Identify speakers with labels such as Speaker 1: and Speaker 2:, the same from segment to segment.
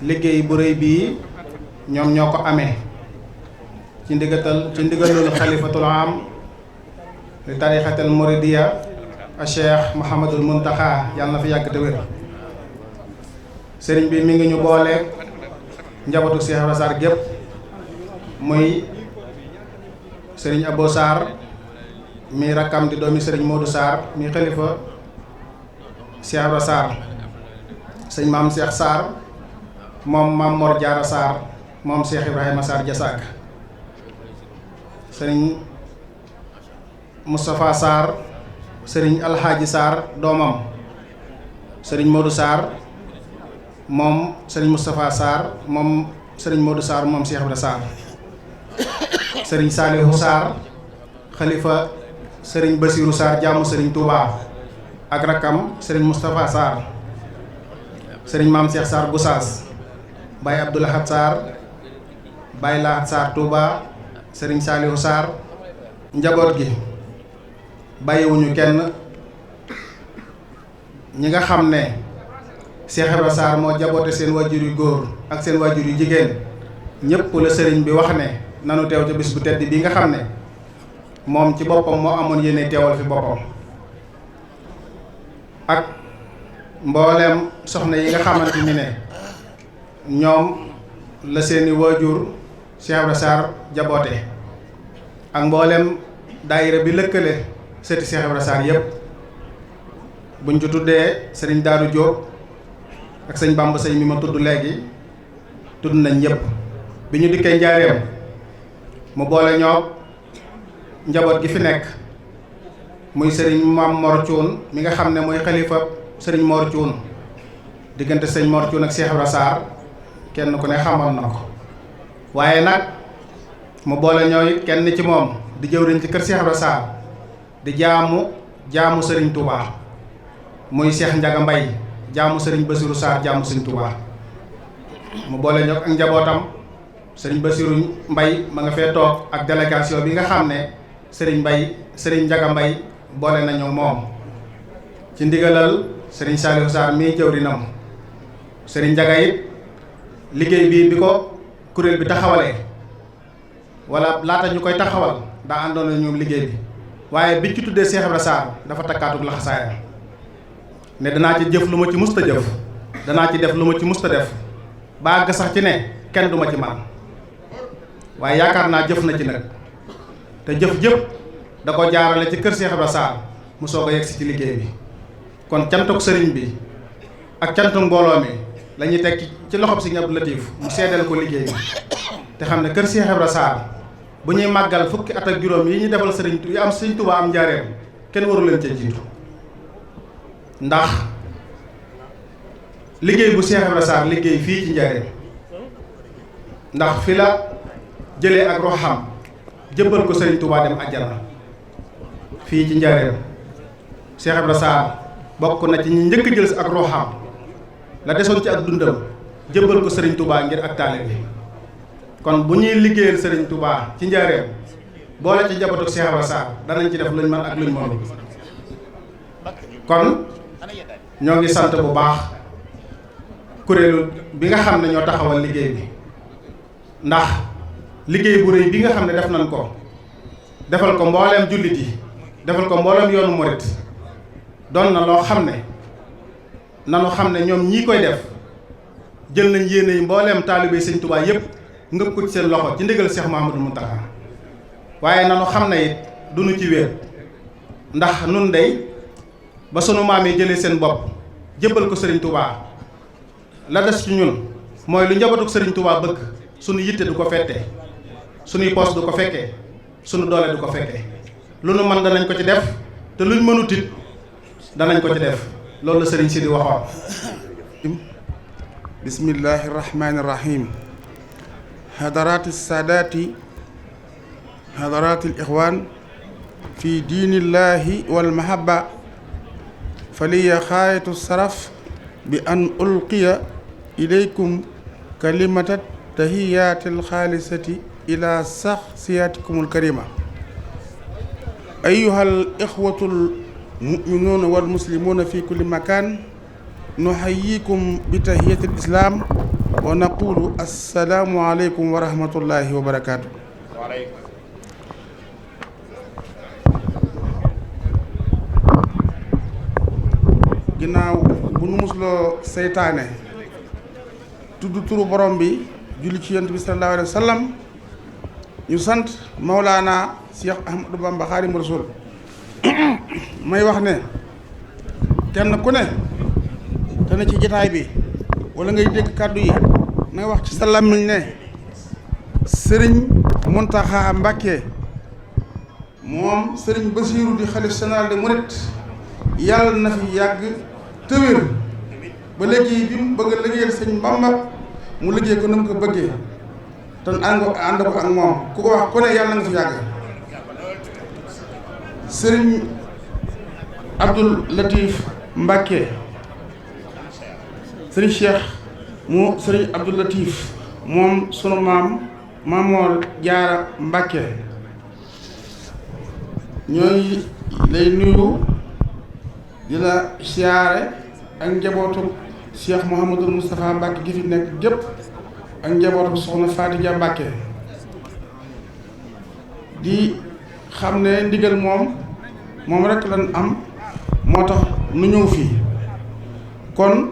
Speaker 1: liggéey bu rëy bii ñoom ñoo ko amee ci ndigalul xalifatul am li tarixatul muridiya a Cheikh Mouhamadul Muntaxa yàlla na fi yàgg te wér. sëriñ bi mi ngi ñu boole njabootu Cheikh Ibra Sarr gépp muy sëriñ Abo Sarr mi rakkam di doomi sëriñ Modou Sarr mi xalifa Cheikh Ibra Sarr, sëñ maam Cheikh Sarr moom maam Mor Diarra Sarr moom Cheikh Ibrahima Sarr Jasaaka, sëriñ Moustapha Sarr sëriñ Alxaaji Sarr doomam, sëriñ Modou Sarr moom sëriñ Moustapha Sarr moom sëriñ Modou Sarr moom Cheikh Ibra Sarr, sëriñ Salihu Sarr xalifa sëriñ Basirou Sarr jaamu sëriñ Touba ak rakkam sëriñ Moustapha Sarr, sëriñ maam Cheikh Sarr Goussaas, Baye Abdoulahat Sarr, Baye Lahat Sarr Touba, sëriñ Salihu Sarr. njaboot gi bàyyiwuñu kenn, ñi nga xam ne Cheikh Ibra Sarr moo jaboote seen waajur yu góor ak seen waajur yu jigéen ñëpp la sëriñ bi wax ne nanu teew ca bis bu tedd bi nga xam ne moom ci boppam moo amoon yéene teewal fi boppam, ak mbooleem soxna yi nga xamante ni ne ñoom la seeni waajur Cheikh Ibra Sarr jaboote, ak mbooleem daayira bi lëkkale sëti Cheikh Ibra Sarr yëpp. buñ ci tuddee sëriñ Daaru Jóob ak sëñ Bamba sëñ mi ma tudd léegi tudd nañ ñëpp. bi ñu dikkee njaareem mu boole ñoo njaboot gi fi nekk muy sëriñ Maam Mor Cuun mi nga xam ne mooy xalifa sëriñ Mor Cuun, diggante sëñ Mor Cuun ak Cheikh Ibra Sarr kenn ku ne xamoon na ko, waaye nag mu boole ñooy kenn ci moom di jëwriñ ci kër Cheikh Ibra Sarr di jaamu sëriñ Touba muy Cheikh Ndiaga Mbay jaamu sëriñ Basirou Sarr jaamu sëriñ Touba. mu boole ñoo ak njabootam sëriñ Basirou Mbay ma nga fee toog ak délégation bi nga xam ne sëriñ Ndiaga Mbay boole nañu moom ci ndigalal sëriñ Saliou Sarr mii jëwriñam. sëriñ Ndiaga it liggéey bi ko kuréel bi taxawalee wala laata ñu koy taxawal daa àndoon na ñoom liggéey bi, waaye biñ ci tuddee Cheikh Ibra Sarr dafa takkaatug laxasaayam ne danaa ci jëf lu ma ci musta jëf, danaa ci def lu ma ci musta def, ba àgg sax ci ne kenn du ma ci man. waaye yaakaar naa jëf na ci nag, te jëf da ko jaarale ci kër Cheikh Ibra Sarr mu soog a yegsi ci liggéey bi. kon cantuk sëriñ bi ak cantuk mbooloo mi la ñuy teg ci loxob Sëriñ Abdou Latif mu seedeel ko liggéey bi, te xam ne kër Cheikh Ibra Sarr bu ñuy màggal fukki at ak juróom yi ñu defal yi am Sëriñ Tuubaa am njaareem kenn waru leen cee jiitu, ndax liggéey bu Cheikh Ibra Sarr liggéey fii ci njaareem, ndax fi la jëlee ak roxam jëbbal ko Sëriñ Tuubaa dem àjjana fii ci njaareem. Cheikh Ibra Sarr bokk na ci ñi njëkk jël si ak roxam la desoon ci ak dundam jëbbal ko Sëriñ Tuubaa ngir ak taalibe bi. kon bu ñuy liggéeyal Sëriñ Tuubaa ci njaareem boole ci njabootu Cheikh Ibra Sarr danañ ci def luñ mën ak luñ moom. kon ñoo ngi sant bu baax kuréelu bi nga xam ne ñoo taxawal liggéey bi, ndax liggéey bu rëy bi nga xam ne def nañ ko defal ko mbooleem jullit yi, defal ko mbooleem yoonu murit, doon na loo xam ne nanu xam ne ñoom ñii koy def jël nañ yéene yi mbooleem taalibe Sëriñ Tuubaa yépp ngëpp ko ci seen loxo ci ndigal Cheikh Mouhamadou Mountakha. waaye nanu xam ne it duñu ci wéet, ndax nun dey ba sunu maam yi jëlee seen bopp jébbal ko Sëriñ Tuubaa la des ci ñun mooy lu njabootu Sëriñ Tuubaa bëgg sunu yitte du ko fette, sunuy poos du ko fekkee, sunu doole du ko fekkee. lu nu mën danañ ko ci def, te luñ mënut it danañ ko ci def. loolu la sëriñ si di waxoon.
Speaker 2: bismillahi rahmani rahim. hadaraati saadaati hadaraati al-ixwaan fi diinillahi wal mahabba faliya xaayatu saraf bi an ulqiya ilaykum kalimata tahiyaati alxaalisati ila saxsiyatikum alkarima. ayuha al-ixwatu al-muminuuna wal muslimuuna fi kulli makaan nuxayikum bi tahiyati al-islaam wa naqulu assalaamu aleykum wa rahmatullahi wa barakaatu. ginnaaw bu nu musloo seytaane tudd turu borom bi julli ci yonent bi sallallahu alayhi wa sallam ñu sant Maulana Cheikh Ahmadou Bamba Xaadimu Rasuul may wax ne kenn ku ne te ne ci jataay bi wala ngay dégg kàddu yi na wax ci sa làmmiñ ne sëriñ Muntaxa Mbàkke moom sëriñ Basiiru di xalif général des mourides yàlla na fi yàgg te wér ba léegi bi mu bëgg a liggéeyal sëñ Bamba mu liggéey ko na mu ko bëggee te ànd ko ak moom ku ko wax ku ne yàlla nga fi yàgg. sëriñ Abdul Latif Mbàkke sëriñ Cheikh mu sëriñ Abdul Latif moom sunu maam Maamoor Jaara Mbàkke ñooy lay nuyu di la siyaare ak njabootu Cheikh Mouhamadul Moustapha Mbàkke gi fi nekk gépp ak njabootu soxna Faatija Mbàkke di xam ne ndigal moom rekk lan am moo tax nu ñëw fii kon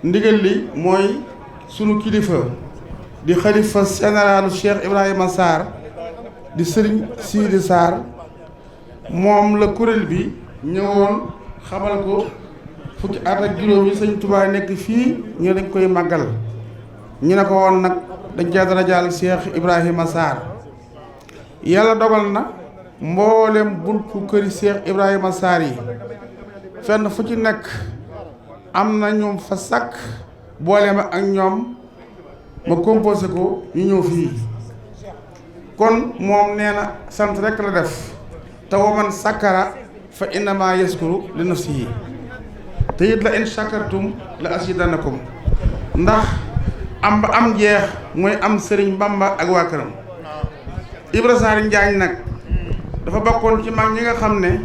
Speaker 2: ndigal li mooy sunu kilifa di xalifa généralu Cheikh Ibrahima Sarr di sëriñ Sidi Sarr moom la kuréel bi ñëwoon xamal ko fukki at ak juróom yi sëñ Touba nekk fii ñu dañ koy màggal ñu ne ko woon nag dañ cee dara jàll Cheikh Ibrahima Sarr yàlla dogal na mboolem buntu këri Cheikh Ibrahima Sarr yi fenn fu ci nekk am na ñoom fa sàkk boole ma ak ñoom ma composé ko ñu ñëw fii kon moom nee na sant rekk la def te waman sakkara fa innama yaskuru li nafsihi te it la in shakartum la asidanakum ndax am ba am jeex mooy am sëriñ Bamba ak waa këram. Ibra Sarr Njaañ nag dafa bokkoon ci mag ñi nga xam ne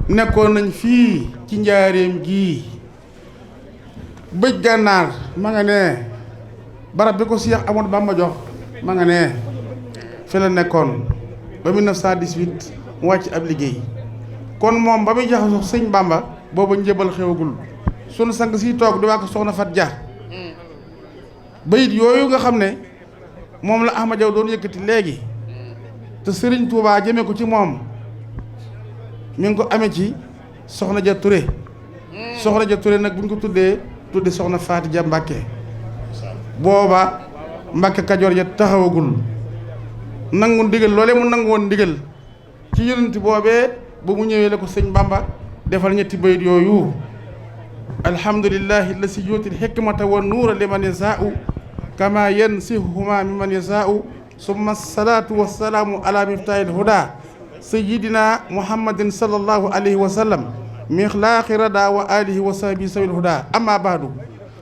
Speaker 2: nekkoon nañ fii ci njaareem gii bëj gànnaar ma nga ne barab bi ko Cheikh Amadou Bamba jox ma nga ne fi la nekkoon ba 1918 mu wàcc ab liggéey kon moom ba muy jaxasoo sëñ Bamba booba njëbal xewagul sunu sang si toog di waa ko soxna Fat Dia bayit yooyu nga xam ne moom la Ahmad Jaw doon yëkkati léegi te Sëriñ Tuubaa jëme ko ci moom mi ngi ko amee ci soxna Ja Touré soxna Ja Touré nag bu ñu ko tudde soxna Faati Ja Mbàkke booba Mbàkke Kajoor ja taxawagul nangu ndigal loolee mu nangu woon ndigal ci yonent boobee ba mu ñëwee la ko sëñ Bamba defal ñetti bayit yooyu alhamdulillahi allasi yuutil hikmata wa nuura liman yasaau kama yansihuhuma miman yasaau summa salaatu wassalaamu ala miftaahil huda sayyidina muhammadin sallallahu alayhi wa sallam mixlaaqi rada wa alihi wa sahbihi sawil huda amma baadu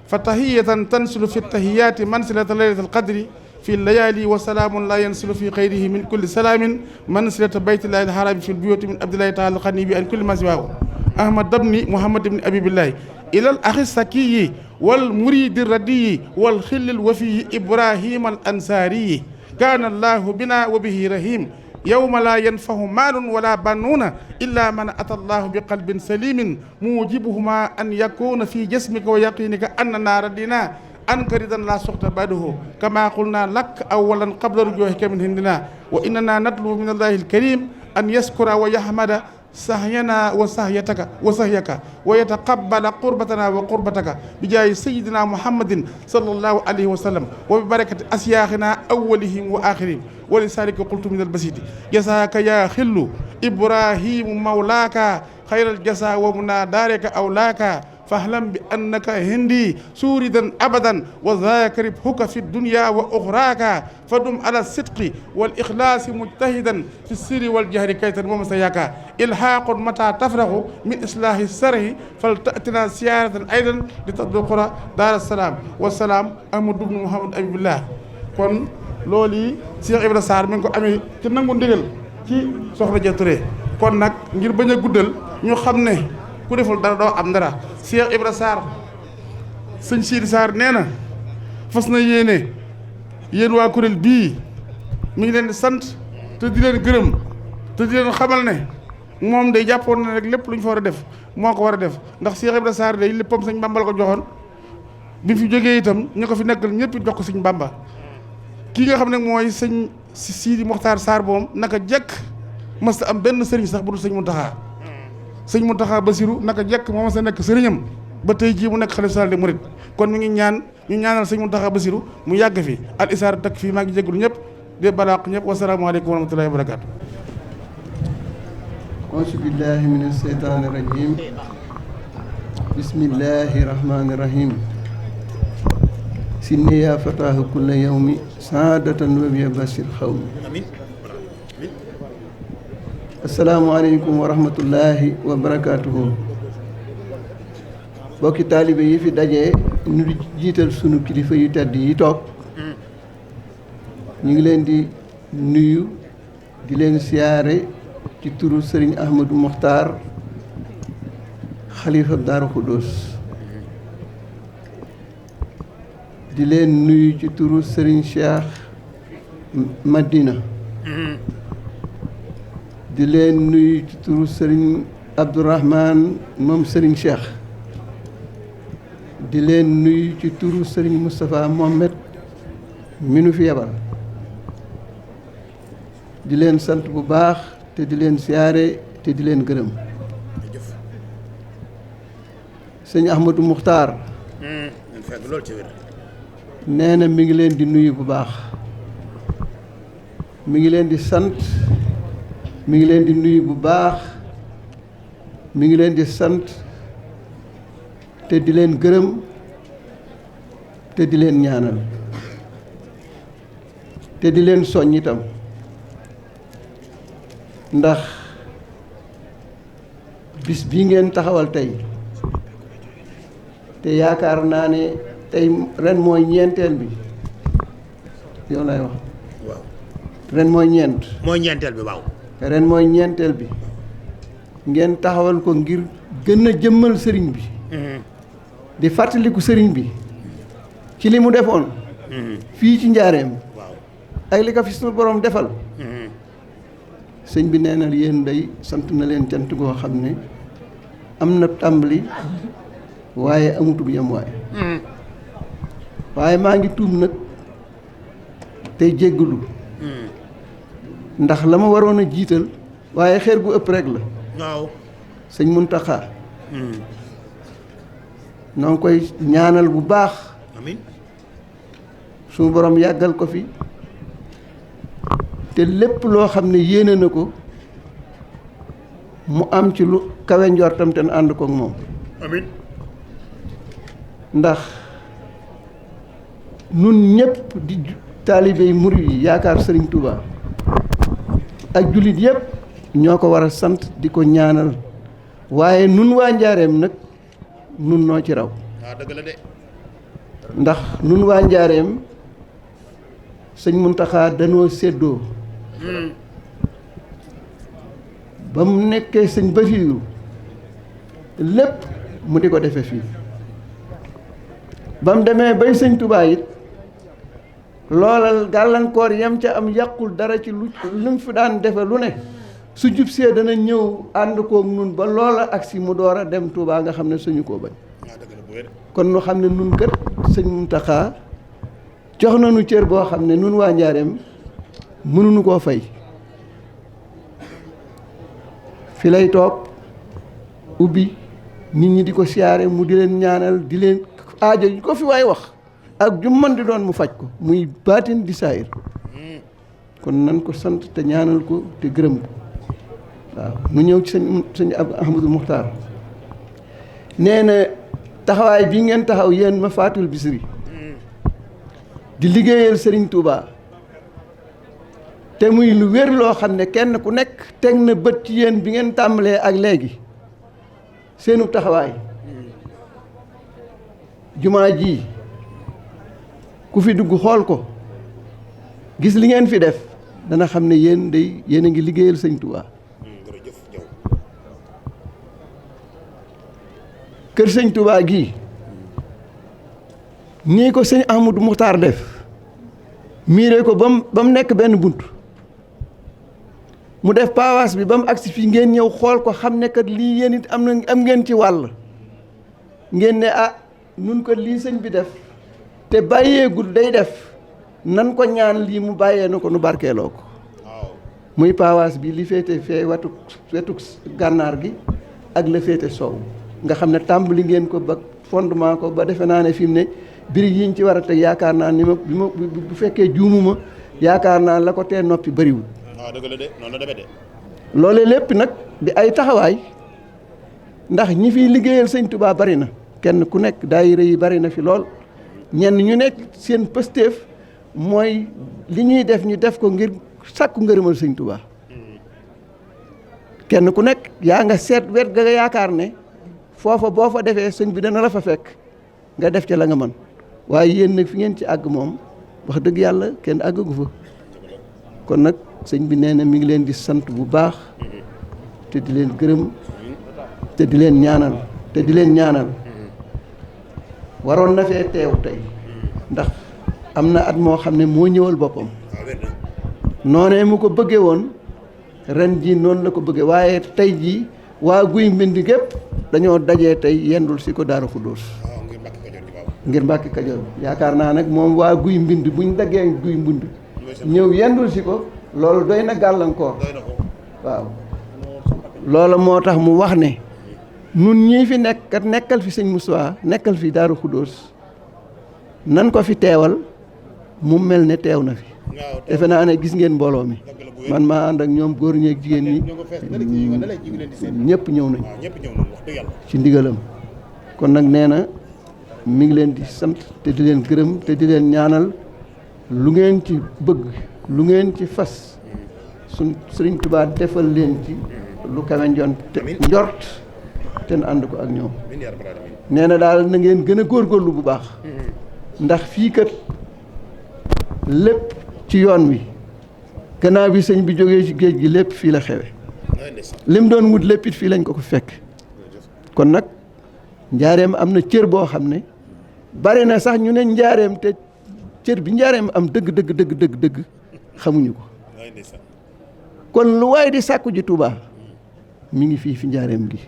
Speaker 2: fa tahiyatan tansilu fi tahiyaati mansilata laylatil qadri fi layali wa salaamun la yansilu fi xayrihi min kulli salaamin mansilata baytillahi alharami fi lbuyuti min abdillahi taala alxani bi an kulli ma siwaahu ahmad dabni muhammad ibni abibillahi ilal axi sakiyi wal muridi radiyi wal xillil wafiyi ibrahima al ansaariyi kaana allahu bina wa bihi rahim yawma la yanfahu maalun wala banuuna illa man ata allahu bi qalbin salimin mujibuhuma an yakuna fi jasmika wa yaqinika annana radina anka ridan la soxta baduhu kama qulna lak awalan qabla rujuhika min hindina wa innana natlubu min allahi alkarim an yaskura wa yahmada sahyana wa sahyataka wa sahyaka wa yataqabbala qurbatana wa qurbataka bi jaayi sayidina muhammadin sallallahu alayhi wa sallam wa bi barakati asyakhina awwalihim wa akhirihim wa li salika qultu min albasiti jasaka ya xillu ibrahimu mawlaka khayral jasa wa munadarika awlaka fahlam bi annaka hindi suridan abadan wa zakarib huka fi dunya wa uxraka fadum ala sidqi wal ikhlasi mujtahidan fi sirri wal jahri kaytan moom sa yaaka ilhaqun mata tafraxu min islahi sarhi fal tatina siyaratan aydan li tadduqura dar salaam wasalaam Ahmadu bnu Muhammad abibillah kon loolu yi Cheikh Ibra Sarr mi ngi ko amee ci nangu ndigal ci soxna Ja Touré kon nag ngir bañ a guddal ñu xam ne ku deful dara doo am dara Cheikh Ibra Sarr sëñ Sidi Sarr nee na fas na yéene yéen waa kuréel bii mi ngi leen di sant te di leen gërëm te di leen xamal ne moom day jàppoon na rek lépp lu ñu fa war a def moo ko war a def ndax Cheikh Ibrahima Sarr day léppam sëñ Bamba la ko joxoon bi fi jógee itam ñu ko fi nekkal ñëpp jox ko sëñ Bamba kii nga xam ne mooy sëñ Sidi Mokhtar Sarr moom naka jekk mas am benn sëriñ sax bu dul sëñ Mountakha sëñ Mountakha Bassirou naka jekk moo mas a nekk sëriñam ba tey jii mu nekk xalifa général des mourides kon mi ngi ñu ñaanal sëñ Mountakha Bassirou mu yàgg fi al isaar tak fii maa ngi jégalu ñëpp de balaq ñëpp wasalaamaaleykum wa rahmatullahi wa barakaatu.
Speaker 3: auzu billahi mina sheytaani rajim bismillahi rahmaani rahim sinni yaa fataahu kulla yawmi saadatan wa biya bashir xawmi. asalaamaaleykum wa rahmatullahi wa barakaatuhu. bokki taalibe yi fi daje ñu di jiital sunu kilifa yu tedd yi toog ñu ngi leen di nuyu di leen siyaare ci turu Serigne Ahmadou Mokhtar xalifa Daaru Xudoos di leen nuyu ci turu Serigne Cheikh Madina di leen nuyu ci turu Serigne Abdourahman moom Serigne Cheikh di leen nuyu ci turu Serigne Moustapha Mohamed mi nu fi yebal di leen sant bu baax te di leen siyaare te di leen gërëm sëñ Ahmadou Mokhtar nee na mi ngi leen di nuyu bu baax mi ngi leen di sant mi ngi leen di nuyu bu baax mi ngi leen di sant te di leen gërëm te di leen ñaanal te di leen soññ itam ndax bis bii ngeen taxawal tey te yaakaar naa ne tey ren mooy ñeenteel bi yow lay wax waaw ren mooy ñeenteel bi waaw ren mooy ñeenteel bi ngeen taxawal ko ngir gën a jëmmal sëriñ bi di fàttaliku sëriñ bi ci li mu defoon fii ci njaareem ak li ko fi suñu borom defal sëñ bi nee na yéen day sant na leen cant goo xam ne am na tàmbali waaye amutub yem waaye maa ngi tuub nag tey jéggalu ndax la ma waroon a jiital waaye xeer gu ëpp rek la waaw sëñ Muntaxa noo ngi koy ñaanal bu baax amiin suñu borom yàggal ko fi te lépp loo xam ne yéene na ko mu am ci lu kawe njortam te ànd kook moom amiin ndax nun ñëpp di taalibe yi murid yi yaakaar Sëriñ Tuubaa ak jullit yëpp ñoo ko war a sant di ko ñaanal waaye nun waa njaareem nag nun noo ci raw dëgg la de ndax nun waa njaareem sëñ Muntaxa danoo séddoo ba mu nekkee sëñ Basiiru lépp mu di ko defe fii ba mu demee bay sëñ Tuubaa it loolal gàllankoor yam ca am yàqul dara ci lu mu fi daan defe lu ne su jub see dana ñëw ànd koog nun ba loola agsi mu door a dem Tuubaa nga xam ne suñu koo bañ kon nu xam ne nun kët sëñ Muntaxa jox nañu cër boo xam ne nun waa njaareem mënuñu koo fay fi lay toog ubbi nit ñi di ko siyaare mu di leen ñaanal di leen aajo yi ko fi waay wax ak ju mën di doon mu faj ko muy baatin di saayir kon nan ko sant te ñaanal ko te gërëm ko waaw nu ñëw ci sëñ Ahmadou Mokhtar nee na taxawaay bii ngeen taxaw yéen ma Fatul Bichri di liggéeyal Serigne Touba te muy lu wér loo xam ne kenn ku nekk teg na bët ci yéen bi ngeen tàmbalee ak léegi seenu taxawaay jumaa ji ku fi dugg xool ko gis li ngeen fi def dana xam ne yéen day yéen a ngi liggéeyal Sëñ Touba kër Sëñ Touba gii nii ko sëñ Amadou Muxtaar def miire ko ba mu nekk benn bunt mu def paawaas bi ba mu agsi fii ngeen ñëw xool ko xam ne kat lii yéen it am ngeen ci wàll ngeen ne nun ko lii sëñ bi def te bàyyeegul day def nan ko ñaan lii mu bàyyee na ko nu barkeeloo ko muy paawaas bi li féete fee wetu gànnaar gi ak la féete soow nga xam ne tàmbali ngeen ko ba fondement ko ba defe naa ne fi mu ne birig yiñ ci war a teg yaakaar naa ni bu fekkee juumuma yaakaar naa la ko tee noppi bëriwul.
Speaker 4: waaw dëgg la de noonu la demee de.
Speaker 3: loolee lépp nag di ay taxawaay ndax ñi fiy liggéeyal sëñ Touba bari na kenn ku nekk daayira yi bari na fi lool ñenn ñu nekk seen pëstéef mooy li ñuy def ñu def ko ngir sàkku ngërëmal sëñ Touba kenn ku nekk yaa nga seet wet ga nga yaakaar ne foofa boo fa defee sëñ bi dana la fa fekk nga def ca la nga mën waaye yéen nag fi ngeen ci àgg moom wax dëgg yàlla kenn àggagu fa kon nag sëñ bi nee na mi ngi leen di sant bu baax te di leen gërëm te di leen ñaanal waroon na fee teew tey ndax am na at moo xam ne moo ñëwal boppam noonee mu ko bëggee woon ren jii noonu la ko bëggee waaye tey jii waa guy mbind gépp dañoo dajee tey yendul si ko Daaru Xuddoos ngir Mbàkke Kajoor yaakaar naa nag moom waa guy mbind buñ daggee guy mbind ñëw yendul si ko loolu doy na gàllankoor waaw loola moo tax mu wax ne nun ñii fi nekkal fi sëñ Moussa nekkal fi Daaru Xuddoos nan ko fi teewal mu mel ne teew na fi defe naa ne gis ngeen mbooloo mi man maa ànd ak ñoom góor ñeeg jigéen ñi ñëpp ñëw nañ ci ndigalam kon nag nee na mi ngi leen di sant te di leen gërëm te di leen ñaanal lu ngeen ci bëgg lu ngeen ci fas Sëriñ Tuubaa defal leen ci lu kawe njort te na ànd ko ak ñoom nee na daal na ngeen gën a góorgóorlu bu baax ndax fii kat lépp ci yoon wi gannaaw bi sëñ bi jógee ci géej gi lépp fii la xewe lim doon wut lépp it fii lañ ko fekk kon nag njaareem am na cër boo xam ne bari na sax ñu ne njaareem te cër bi njaareem am dëgg xamuñu ko kon lu waay di sàkku ji Tuubaa mi ngi fii fi njaareem gi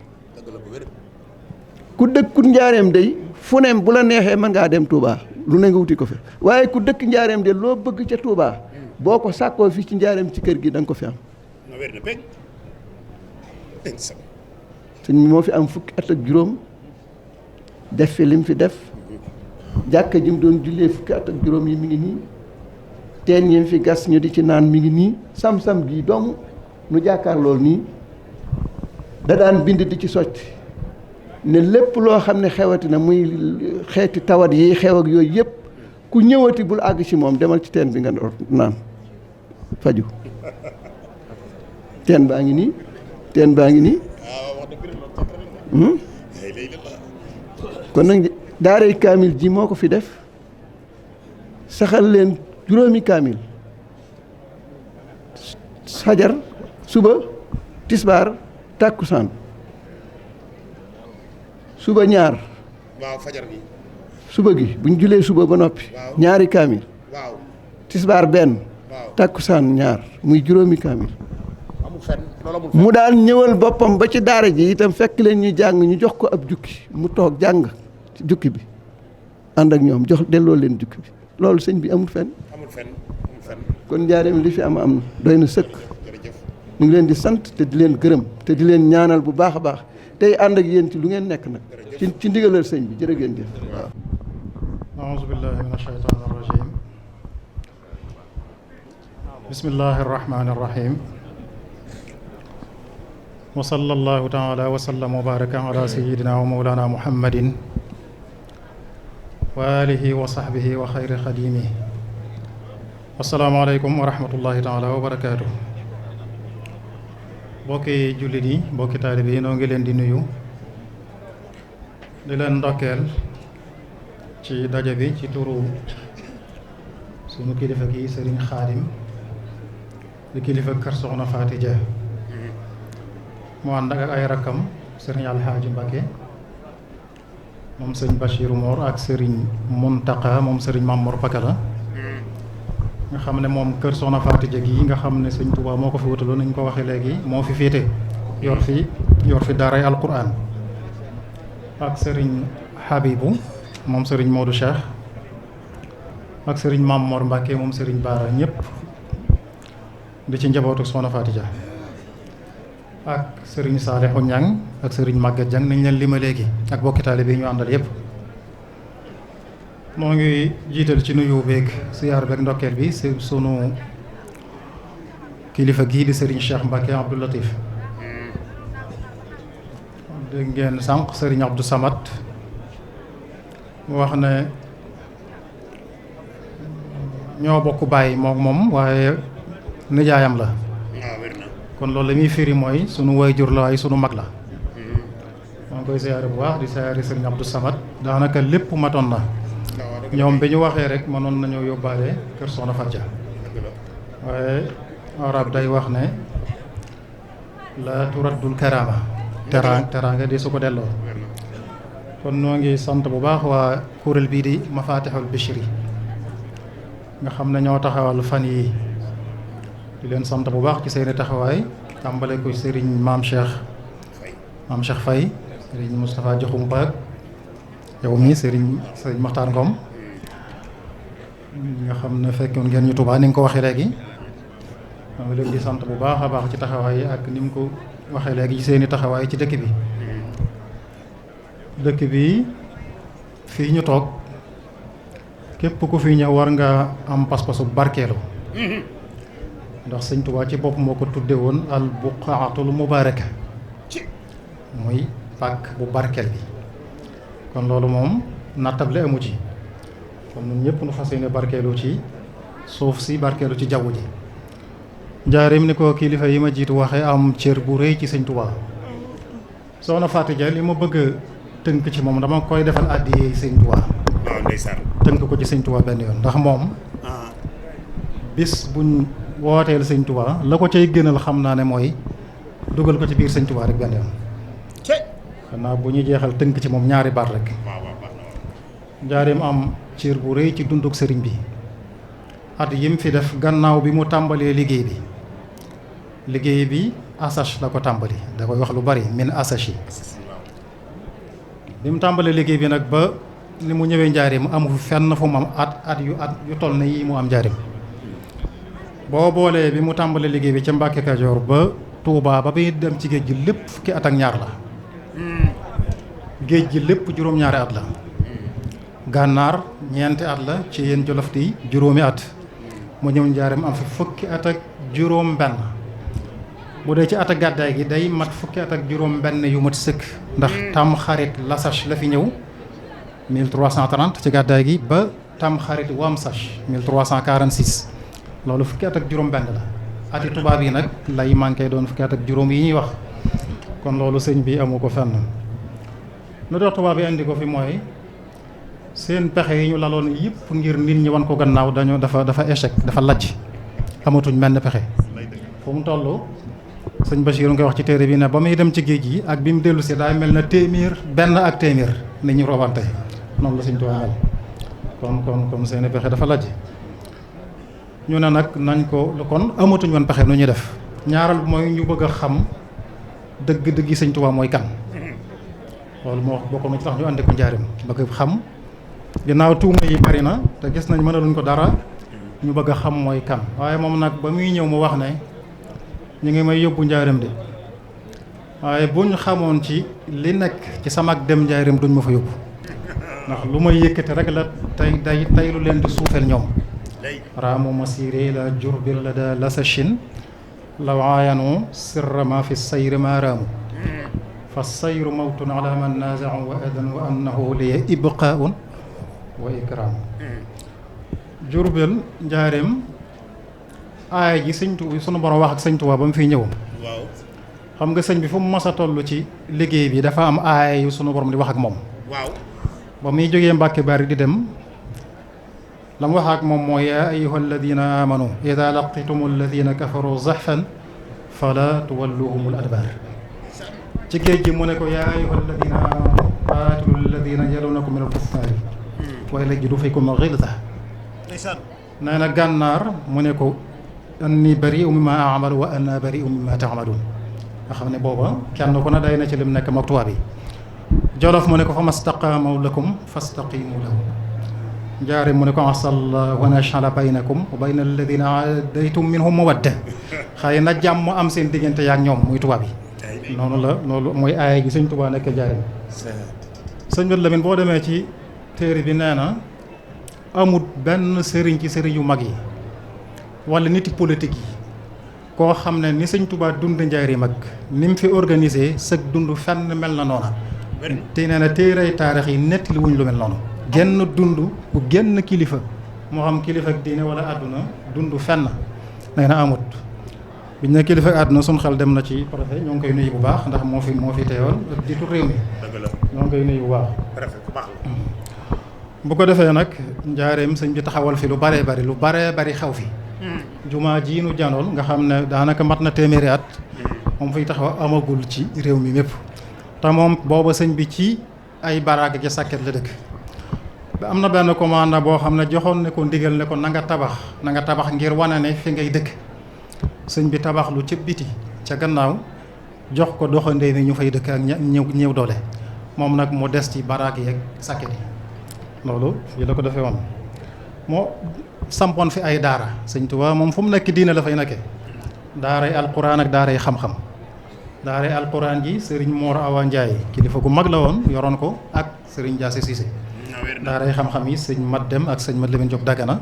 Speaker 3: ku dëkkut njaareem day fu ne bu la neexee mën ngaa dem Tuubaa lu ne nga wuti ko fi waaye ku dëkk njaareem de loo bëgg ca Tuubaa boo ko sàkkoo fii ci njaareem ci kër gi da nga ko fi am sëñ moo fi am fukki at ak juróom def fi lim fi def jàkka ji mu doon jullee fukki at ak juróom yi mi ngi nii teen yi fi gas ñu di ci naan mi ngi nii sam-sam gii dong nu jàkkaar lool nii da daan bind di ci sotti ne lépp loo xam ne xewati na muy xeeti tawat yi xew ak yooyu yëpp ku ñëwati bul àgg ci moom demal ci teen bi nga naan faju teen baa ngi nii kon nag daaray kaamil ji moo ko fi def saxal leen juróomi kaamil fajar suba tisbaar tàkkusaan suba ñaar
Speaker 4: fajar gi
Speaker 3: suba gi bu ñu julee suba ba noppi ñaari kaamil tisbaar benn tàkkusaan ñaar muy juróomi kaamil mu daan ñëwal boppam ba ci daara ji itam fekk leen ñu jàng ñu jox ko ab jukki mu toog jàng ci jukki bi ànd ak ñoom jox delloo leen jukki bi loolu sëñ bi amul fenn kon njaareem li fi am na doy na sëkk ñu ngi leen di sant te di leen gërëm te di leen ñaanal bu baax a baax tey ànd ak yéen ci lu ngeen nekk nag ci ndigalal sëñ bi jërë ngeen jëf waaw
Speaker 5: aouzu billahi min ashaytaan arrajim bismillahi arrahmani arrahim wa sallallahu taala wa sallam wa baraka ala sayidina wa mawlana muhammadin wa alihi wa sahbihi wa xayri xadimihi assalaamu aleykum wa rahmatullahi taala wa barakaatu mbokki jullit yi mbokki taalibe yi noo ngi leen di nuyu di leen ndokkeel ci daje bi ci turu suñu kilifa gi Sëriñ Xaadim di kilifa kër Soxna Faati Ja mu ànd ak ay rakkam Sëriñ Alxaaji Mbàkke moom sëñ Bachir Mor ak sëriñ Mountakha moom sëriñ Mamor Pakala nga xam ne moom kër Soxna Faty Dia gi nga xam ne sëñ Touba moo ko fi wutaloon nañ ko waxee léegi moo fi féete yor fi daaray alquran ak sëriñ Habibou moom sëriñ Modou Cheikh ak sëriñ Mamor Mbacke moom sëriñ Baara ñëpp di ci njabootu Soxna Faty Dia ak sëriñ Salihu Ñang ak sëriñ Maguette Diang nañ leen lima léegi ak bokki taalibe bi ñu àndal yëpp moo ngi jiital ci nuyu beeg siyaar beeg ndokkeel bi sunu kilifa gii di sëriñ Cheikh Mbacke Abdou Latif dégg ngeen sànq sëriñ Abdou Samad mu wax ne ñoo bokk bàyyi moom waaye nijaayam la kon loolu la muy firi mooy sunu waajur la waaye sunu mag la maa ngi koy siyaare bu baax di siyaare sëriñ Abdou Samad daanaka lépp matoon na ñoom bi ñu waxee rek mënoon nañoo yóbbaale kër Soxna Faty Dia waaye arab day wax ne la turaddul karama teraanga di su ko delloo kon noo ngi sant bu baax waa kuréel bii di Mafatihul Bichri nga xam ne ñoo taxawal fan yi di leen sant bu baax ci seeni taxawaay tàmbale ko sëriñ maam Cheikh Faye sëriñ Moustapha Diakhoumpa yow mii sëriñ Makhtar Ngom nga xam ne fekkoon ngeen ñu Touba ni nga ko waxee léegi maa ngi leen di sant bu baax a baax ci taxawaay yi ak ni mu ko waxee léegi ci seeni taxawaay ci dëkk bi fii ñu toog képp ku fi ñëw war nga am pas-pasu barkeelu ndax sëñ Touba ci bopp moo ko tudde woon al buqaatul mubaaraka muy pàkk bu barkeel bi kon loolu moom nattable amu ci kon ñun ñëpp nu fas yéene barkeelu ci suuf si barkeelu ci jaww ji njaarim ni ko kilifa yi ma jiitu waxee am cër bu rëy ci sëñ Touba Soxna Faty Dia li ma bëgg a tënk ci moom dama koy defal àddiyee sëñ Touba
Speaker 4: waaw ndeysaan
Speaker 5: tënk ko ci sëñ Touba benn yoon ndax moom bis buñ wooteel sëñ Touba la ko cay gënal xam naa ne mooy dugal ko ci biir sëñ Touba rek benn yoon xanaa bu ñu jeexal tënk ci moom ñaari baat rek njaarim am cër bu rëy ci dunduk sëriñ bi at yim fi def gannaaw bi mu tàmbalee liggéey bi asach la ko tàmbali da koy wax lu bari min asach yi bi mu tàmbalee liggéey bi nag ba ni mu ñëwee njaarim amu fi fenn fu mu am at yu toll ne yi mu am njaarim boo boolee bi mu tàmbalee liggéey bi ca Mbàkke Kajoor ba Touba ba muy dem ci géej gi lépp fukki at ak ñaar la géej gi lépp juróom-ñaari at la gànnaar ñeenti at la ci yéen jolof yi juróomi at mu ñëw njaarim am fi fukki at ak juróom benn bu dee ci at ak gàddaay gi day mat fukki at ak juróom benn yu mat sëkk ndax tam xarit lasach la fi ñëw 1330 ci gàddaay gi ba tam xarit wamsach 1346 loolu fukki at ak juróom benn la ati tubaab yi nag lay manqué doon fukki at ak juróom yi ñuy wax kon loolu sëñ bi amu ko fenn lu dox tubaab yi indi ko fi mooy seen pexe yi ñu laloon yëpp ngir nit ñi wan ko gannaaw dafa échec dafa lajj amatuñ menn pexe fu mu toll sëñ Bachir nga wax ci téere bi ne ba muy dem ci géej gi ak bi mu dellu si daay mel na téeméer nit ñu robante noonu la sëñ Tuubaa mel kon seen pexe dafa lajj ñu ne nag nañ ko kon amatuñ woon pexe nu ñuy def ñaaral mooy ñu bëgg a xam dëgg-dëgg yi sëñ Tuubaa mooy kan loolu moo bokk na ci tax ñu andi ko njaarim bëgg xam ginnaaw tuuma yi bari na te gis nañ mënaluñ ko dara ñu bëgg a xam mooy kan waaye moom nag ba muy ñëw mu wax ne ñu ngi may yóbbu njaarim de waaye buñ xamoon ci li nekk ci sama dem njaarim duñ ma fa yóbbu ndax lu may yëkkati rek la tey lu leen di suufeel ñoom raamu masiré la jurbir la da la sa chin law aayanu sirra ma fi sayri ma raamu fa sayru mawtun ala man naazau wa adan wa annahu liya ibqaun wa ikram jurbel njaareem aaya ji sëñ Tuubaa sunu borom wax ak sëñ Tuubaa ba mu fiy ñëw xam nga sëñ bi fu mu mos a toll ci liggéey bi dafa am aaya yu sunu borom di wax ak moom ba muy jógee Mbàkke Bari di dem la mu wax ak moom mooy yaa ayyuha alladina amanu ida laqitum alladina kafaru zahfan fala tuwalluhum al adbar ci géej gi mu ne ko yaa ayyuha alladina amanu qaatilu alladina yalunakum min al-kuffaari wa yajidu fiikum ghilza. nee na gànnaar mu ne ko anni bari'un mimma a'malu wa ana bari'un mimma ta'malun, nga xam ne booba kenn ku ne day na ci lim nekk mook tubaab yi. Jolof mu ne ko fa mastaqaamu lakum fastaqimu lahum. Njaare mu ne ko asallahu an yaj'ala baynakum wa bayna alladina aadaytum minhum mawadda. xëy na jàmm am seen diggante yaak ñoom muy tubaab yi. noonu la loolu mooy aaya gi sëñ Tuubaa nekk Njaaréem. sëñ Mat Lamin boo demee ci téere bi nee na amut benn sëriñ ci sëriñ yu mag yi wala niti politique yi koo xam ne ni sëñ Tuubaa dund Njaaréem ak ni mu fi organisé sëg dund fenn mel na noona. te nee na téerey taarix yi nettali wuñ lu mel noonu. genn dund bu genn kilifa moo xam kilifa ak diine wala àdduna dund fenn nee na amut. biñ ne kilifa ak àdduna suñ xel dem na ci préfet ñoo ngi koy nuyu bu baax ndax moo fi teewal di tu réew mi. ñoo ngi koy nuyu bu baax.
Speaker 4: préfet bu baax la.
Speaker 5: bu ko defee nag Njaaréem sëñ bi taxawal fi lu baree bari xew fi. jumaa ji nu janool nga xam ne daanaka mat na téeméeri at. moom fiy taxaw amagul ci réew mi mépp. te moom booba sëñ bi ci ay baraag ci sàkket la dëkk. am na benn commande boo xam ne joxoon ne ko ndigal ne ko na nga tabax ngir wane ne fi ngay dëkk. sëñ bi tabax lu ca biti ca gannaaw jox ko doxandéem yi ñu fay dëkk ak ñëw doole moom nag mu des ci baraag yeeg sàkket yi. loolu yi la ko defee woon moo sampoon fi ay daara sëñ Tuubaa moom fu mu nekk diine la fay nekke daaray alquran ak daaray xam-xam. daaray alquran ji sëriñ Mor Awa Ndiaye kilifa gu mag la woon yoroon ko ak sëriñ Jaase Siise. daaray xam-xam yi sëñ Mat Dem ak sëñ Mat Lamin Jóob Dagana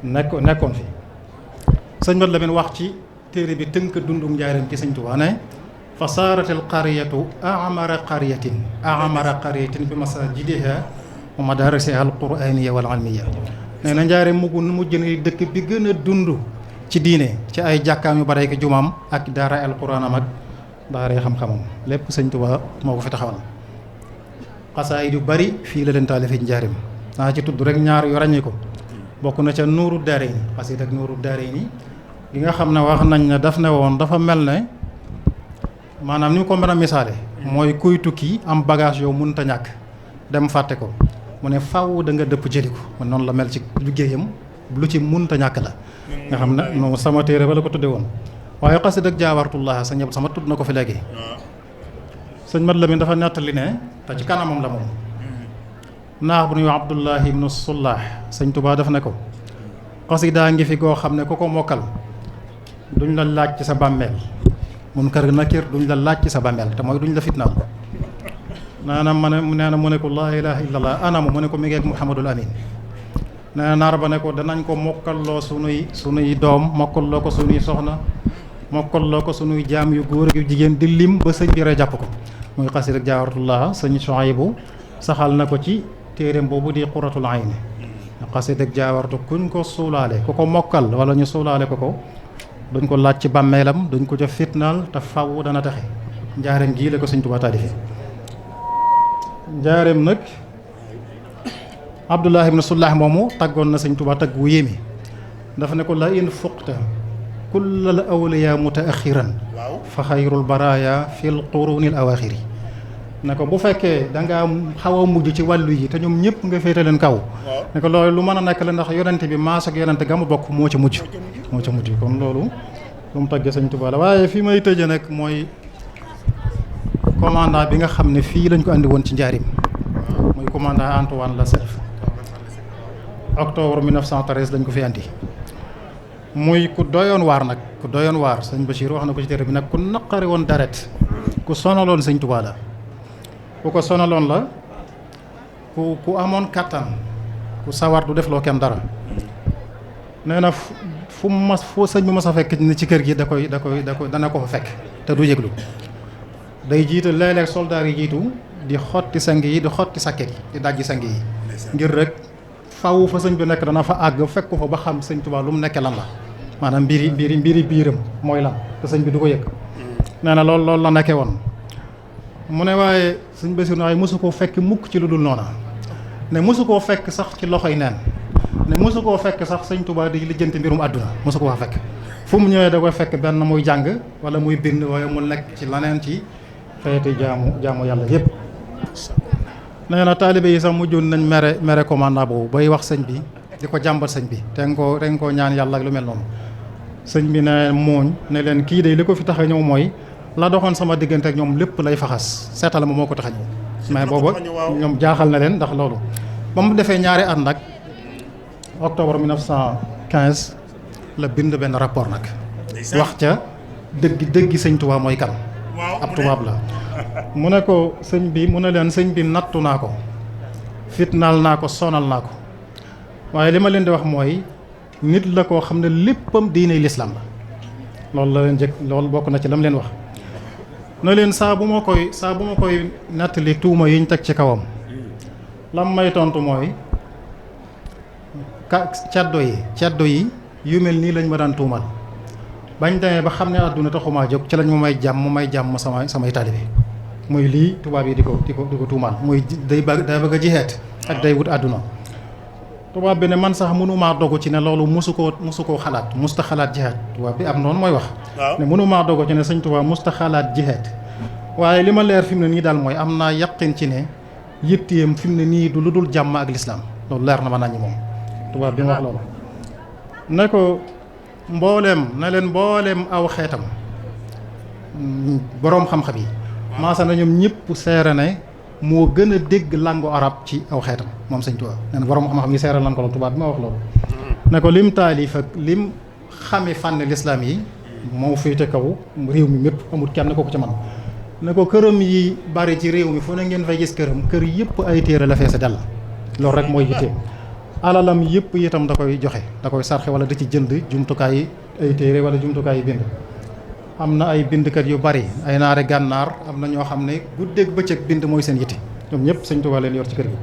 Speaker 5: nekkoon fi. sëñ Mat Lamin wax ci téere bi tënk dundu Njaaréem ci sëñ Tuubaa ne fa saaratil qaryatu amara qaryatin bi masajidiha wa madarisiha alquraniya wal ilmiya. nee na Njaaréem mujj na dëkk bi gën a dund ci diine ci ay jàkkaam yu bare ki jumaam ak daaray alquranam ak daaray xam-xamam lépp sëñ Tuubaa moo ko fi taxawal. xasaayid yu bari fii la leen taalifee Njaaréem naa ci tudd rek ñaar yu ràññee ko bokk na ca Nuuru Daarayni xasiid ak Nuuru Daarayni gi nga xam ne wax nañ ne daf ne woon dafa mel ne maanaam ni mu ko mën a misaale mooy kuy tukki am bagage yow mënut a ñàkk dem fàtte ko mu ne faw da nga dëpp jëli ko man noonu la mel ci liggéeyam lu ci mënut a ñàkk la nga xam ne noonu sama téere ba la ko tudde woon waaye xasiid ak Jaawartullah sa ñëpp sama tudd na ko fi léegi. sëñ Mat Lamin dafa nettali ne te ci kanamam la moom naax bu ñuy wax Abdullahi ibnu Sullah sëñ Tuubaa def ne ko xasidaa ngi fi goo xam ne ku ko mokkal duñ la laaj ci sa bàmmeel Munkar Nakiir duñ la laaj ci sa bàmmeel te mooy duñ la fitnaal. nee na mu ne ko laa ilaaha illallah anamu mu ne ko mi ngi ak Muhammadul Amin. nee na naar ba ne ko danañ ko mokkalloo sunuy doom mokkalloo ko sunuy soxna mokkalloo ko sunuy jaam yu góor ak yu jigéen di lim ba sëñ bi jàpp ko. muy xasiid ak Jaawartullah sëñ Suhaybu saxal na ko ci téereem boobu di Qurratul Ayni. xasiid ak Jaawartu kuñ ko suulaale ku ko mokkal wala ñu suulaale ko duñ ko laaj ci bàmmeelam duñ ko ca fitnaal te faw dana taxe. Njaaréem gii la ko sëñ Tuubaa taalifee. Njaaréem nag Abdullah ibn Sullah moomu taggoon na sëñ Tuubaa tagg wu yéeme dafa ne ko la in fuqta kullal awliyaa mutaaxiran fa xayrul baraaya fil qurunil awaaxiri. ne ko bu fekkee da ngaa xaw a mujj ci wàllu yi te ñoom ñëpp nga féete leen kaw. ne ko loolu lu mën a nekk la ndax yonente bi maas ak yonente ga mu bokk moo ca mujj. kon loolu lu mu tàggee sëñ Tuubaa la waaye fi may tëje nag mooy commandant bi nga xam ne fii lañ ko andi woon ci Njaaréem muy commandant Antoine Laself. octobre 1913 lañ ko fi andi muy ku doyoon waar nag sëñ Bachir wax na ko ci téere bi nag ku naqari woon deret ku sonaloon sëñ Tuubaa la. ku ko sonaloon la ku amoon kattan ku sawar du def loo kenn dara. nee na fu sëñ bi mas a fekk ni ci kër gi dana ko fa fekk te du yëglu. day jiital léeg-léeg soldaar yi jiitu di xotti sang yi di xotti sàkket yi di dajji sang yi ngir rek faw fa sëñ bi nekk dana fa àgg fekk ko fa ba xam sëñ Tuubaa lu mu nekkee lan la maanaam mbiri biiram mooy lan te sëñ bi du ko yëg. nee na loolu la nekkee woon. mu ne waaye sëñ Basiru waaye mosu koo fekk mukk ci lu dul noona ne mosu koo fekk sax ci loxoy neen ne mosu koo fekk sax sëñ Tuubaa di lijjanti mbirum àdduna mosu koo fekk fu mu ñëwee da koy fekk benn muy jàng wala muy bind waaye mu nekk ci laneen ci xeeti jaamu yàlla yépp. nee na taalibe yi sax mujjoon nañ mere commandant boobu bay wax sëñ bi di ko jàmbat sëñ bi te nga koo ñaan yàlla ak lu mel noonu. sëñ bi ne mooñ ne leen kii de li ko fi tax a ñëw mooy la doxoon sama diggante ak ñoom lépp lay faxas seetal ma moo ko tax a ñëw. mais booba ñoom jaaxal na leen ndax loolu. ba mu defee ñaari at nag octobre 1915 la bind benn rapport nag. wax ca dëggi sëñ Tuubaa mooy kan. ab tubaab la. mu ne ko sëñ bi mu ne leen sëñ bi nattu naa ko fitnaal naa ko sonal naa ko waaye li ma leen di wax mooy nit la koo xam ne léppam diine lislaam la. loolu la leen jëkk loolu bokk na ci lam leen wax. na leen saa bu ma koy nettali tuuma yi ñu teg ci kawam lam may tontu mooy ceddo yi yu mel nii lañ ma daan tuumal bañ demee ba xam ne àdduna taxumaa jóg ci lañ ma may jàmm samay taalibe muy lii tubaab yi di ko tuumal muy day bëgg a jiheet ak day wut àdduna. tubaab bi ne man sax mënumaa dogu ci ne loolu musu koo xalaat musta xalaat jihaad tubaab bi am noonu mooy wax ne mënumaa dogu ci ne sëñ Tuubaa musta xalaat jihaad waaye li ma leer fi mu ne nii daal mooy am naa yaqin ci ne yitteem fi mu ne nii du lu dul jàmm ak lislaam loolu leer na ma naññi moom tubaab bi ma wax loolu ne ko mbooleem aw xeetam boroom xam-xam yi maasa na ñoom ñëpp seere ne moo gën a dégg langue arabe ci aw xeetam moom sëñ Tuubaa nee na borom xam-xam yi seeral lan ko loolu tubaab bi ma wax loolu ne ko lim taalif ak lim xame fànn lislaam yi moo féete kaw réew mi mépp amul kenn ko ci man ne ko këram yi bari ci réew mi fu ne ngeen fay gis kër yëpp ay téere la feese dell loolu rek mooy yitte alalam yëpp itam da koy joxe da koy sarxe wala da ci jënd jumtukaay ay téere wala jumtukaay yi bind am na ay bindkat yu bari ay naari gànnaar am na ñoo xam ne guddeeg bëccëg bind mooy seen yitte ñoom ñëpp sëñ Tuubaa leen yor ci kër gi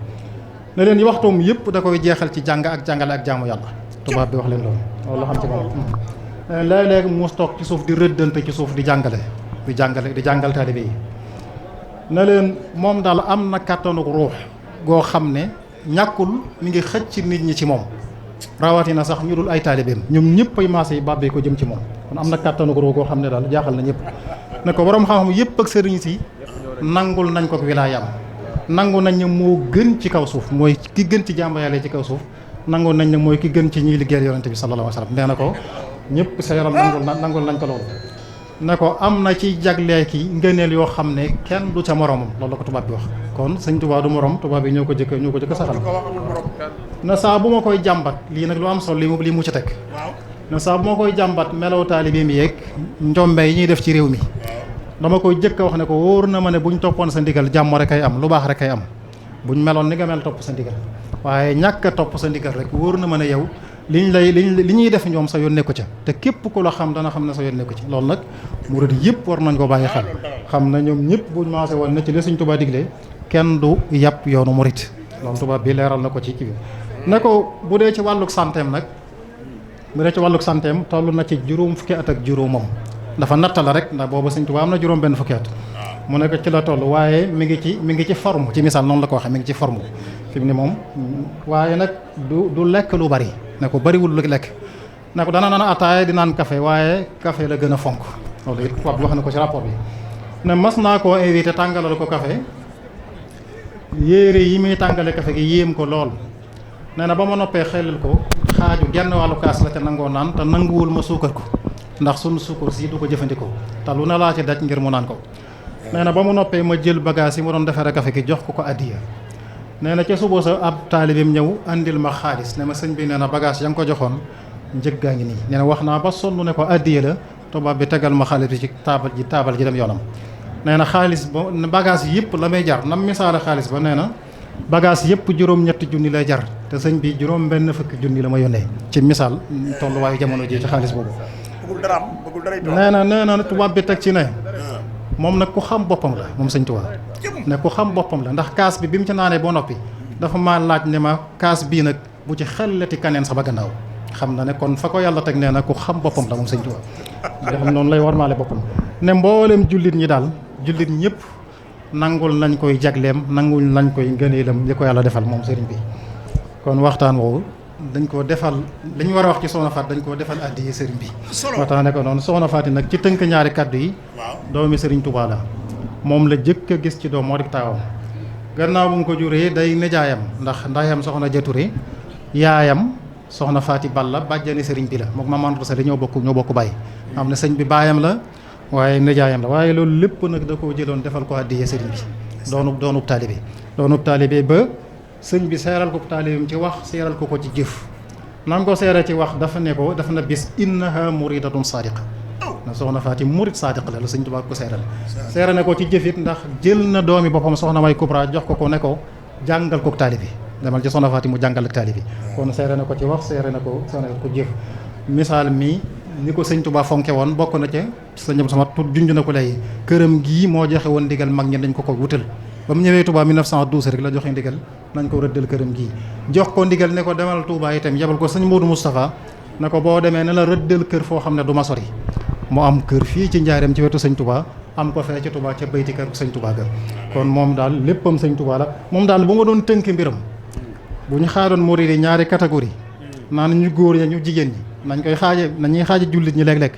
Speaker 5: ne leen yi waxtoom yëpp da koy jeexal ci jàng ak jàngale ak jaamu yàlla tubaab bi wax leen loolu la xam ci moom léeg-léeg mu toog ci suuf di rëddante ci suuf di jàngal taalibe yi ne leen moom daal am na kàttanu ruux goo xam ne ñàkkul mi ngi xëcc nit ñi ci moom rawatina sax ñu dul ay taalibeem ñoom ñëpp ay maase yi bàbbee ko jëm ci moom kon am na kàttanu ruux goo xam ne daal jaaxal na ñëpp ne ko borom xam-xam yëpp ak sëriñ si nangul nañ ko wilaayam nangu nañ ne moo gën ci kaw suuf mooy ki gën ci jàmba yàlla ci kaw suuf nangu nañ ne mooy ki gën ci ñiy liggéeyal yonente bi sallallahu alayhi wa sallam nee na ko ñëpp sa yaram nangul nañ ko loolu ne ko am na ci jaglee ki ngëneel yoo xam ne kenn du ca moromam loolu la ko tubaab bi wax kon sëñ Tuubaa du morom tubaab bi ñoo ko jëkk saxal na saa bu ma koy jàmbat lii nag lu am solo li mu ci teg na saa bu ma koy jàmbat melaw taalibe mi yeeg njombe yi ñuy def ci réew mi dama koy jëkk a wax ne ko wóor na ma ne buñ toppoon sa ndigal jàmm rek ay am lu baax rek ay am buñ meloon ni nga mel topp sa ndigal waaye ñàkk a topp sa ndigal rek wóor na ma ne yow li ñuy def ñoom sa yoon nekku ca te képp ku la xam dana xam ne sa yoon nekku ci loolu nag murid yëpp war nañ ko bàyyi xel xam na ñoom ñëpp buñ maase woon ne ci li Sëñ Tuubaa digle kenn du yàpp yoonu murid loolu tubaab bi leeral na ko ci kii bi ne ko bu dee ci wàlluk santeem nag toll na ci juróom fukki at ak juróomam dafa natta la rek ndax boobu Sëñ Tuubaa am na juróom benn fukki at mu ne ko ci la toll waaye mi ngi ci forme ci misaal noonu la ko waxee mi ngi ci forme fi mu ne moom waaye nag du lekk lu bari ne ko bariwul lu lekk ne ko dana naan ataaya di naan café waaye café la gën a fonk loolu it tubaab bi wax na ko ci rapport bi ne mas naa koo invité tàngalal ko café yéere yi muy tàngale café gi yéem ko lool nee na ba ma noppee xelal ko xaaju genn wàllu kaas la ca nangoo naan te nanguwul ma suukar ko ndax sunu suukar si du ko jëfandikoo te lu ne laa ci daj ngir mu naan ko nee na ba mu noppee ma jël bagage yi mu doon defaree café gi jox ko addiya nee na ca suba sa ab taalibeem ñëw andil ma xaalis ne ma sëñ bi nee na bagage ya nga ko joxoon njëg gaa ngi nii nee na wax naa ba sonn ne ko addiya la tubaab bi tegal ma xaalis bi ci taabal ji dem yoonam nee na xaalis ba bagage yëpp la may jar nam misaale xaalis ba nee na bagage yëpp juróom-ñetti junni lay jar te sëñ bi juróom benn fukki junni la ma yónnee ci misaal tolluwaayu jamono ji ci xaalis boobu nee na tubaab bi teg ci ne moom nag ku xam boppam la moom sëñ Tuubaa ne ku xam boppam la ndax kaas bi mu ci naanee boo noppi dafa maa laaj ne ma kaas bii nag bu ci xellati kaneen sama gannaaw xam na ne kon fa ko yàlla teg nee na ku xam boppam la moom sëñ Tuubaa nga xam noonu lay warmaale boppam ne mboolem jullit ñi daal jullit ñëpp nangul nañ koy jagleem nangul nañ koy ngëneelam li ko yàlla defal moom sëriñ bi kon waxtaan woowu dañ koo defal li ñu war a wax ci Soxna Faat dañ koo defal addiya sëriñ bi waxtaane ko noonu Soxna Faat yi nag ci tënk ñaari kaddu yi doomi sëriñ Tuubaa la moom la jëkk a gis ci doom moo di taawam gannaaw bu mu ko juree day nijaayam ndax ndayam soxna Jature yaayam soxna Faati Balla bàjjani sëriñ bi la moom Maam Mor Sali ñoo bokk bàyyi xam ne sëñ bi baayam la waaye nijaayam la waaye loolu lépp nag da koo jëloon defal ko àddiyee sëriñ bi doonub taalibe ba sëñ bi seeral ko taalibeem ci wax seeral ko ci jëf nan ko seere ci wax dafa na bis innaha muridatun sadiqa na soxna Faati murid sadiq la sëñ Tuubaa ko seere ne ko ci jëfit ndax jël na doomi boppam soxna May Kubra jox ko ne ko jàngal ko taalibe demal ci soxna Faati mu jàngal ak taalibe kon seere na ko ci wax seere na ko jëf misaal mi ni ko sëñ Tuubaa fonke woon bokk na ca sëñ sama tut junj na ko lay këram gii moo joxe woon ndigal mag ñi dañ ko wutal ba mu ñëwee Touba 1912 rek la joxe ndigal nañ ko rëddal këram gii jox ko ndigal ne ko demal Touba itam yebal ko sëñ Modou Moustapha ne ko boo demee ne la rëddal kër foo xam ne du ma sori mu am kër fii ci njaareem ci wetu sëñ Touba am ko fee ci Touba ca bayti kër sëñ Touba ga kon moom daal léppam sëñ Touba la moom daal bu ma doon tënk mbiram bu ñu xaaroon murid yi ñaari catégorie naan ñu góor ña ñu jigéen ñi nañuy xaaje jullit ñi léeg-léeg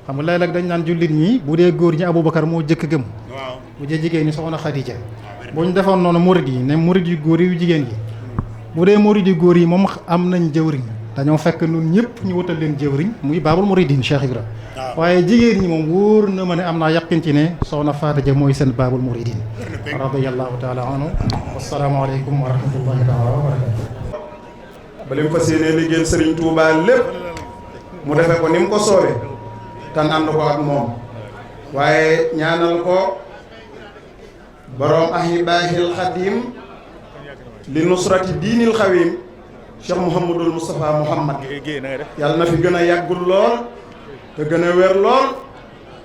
Speaker 5: xam nga léeg-léeg dañ naan jullit ñi bu dee góor ñi Aboubacar moo jëkk gëm bu dee jigéen ñi soxna Xadija bu ñu defoon noonu murid yi ne murid yu góor yi yu jigéen yi bu dee murid yu góor yi moom am nañ jëwriñ dañoo fekk ñun ñëpp ñu wutal leen jëwriñ muy baabul muridin Cheikh Ibra waaye jigéen ñi moom wóor na ma ne am naa yaqin ci ne soxna Faatija mooy seen baabul muridin radiyallahu taala anhu wassalaamu aleykum wa rahmatullahi taala wa barakatuh
Speaker 2: ba li mu fas yéenee liggéeyal Serigne Touba lépp mu defe ko ni mu ko soobee tan ànd ko ak moom waaye ñaanal ko borom ahibahil xadim li nusrati diinil xawim Cheikh Mouhamadul Moustapha Mouhamad yàlla na fi gën a yàggul lool te gën a wér lool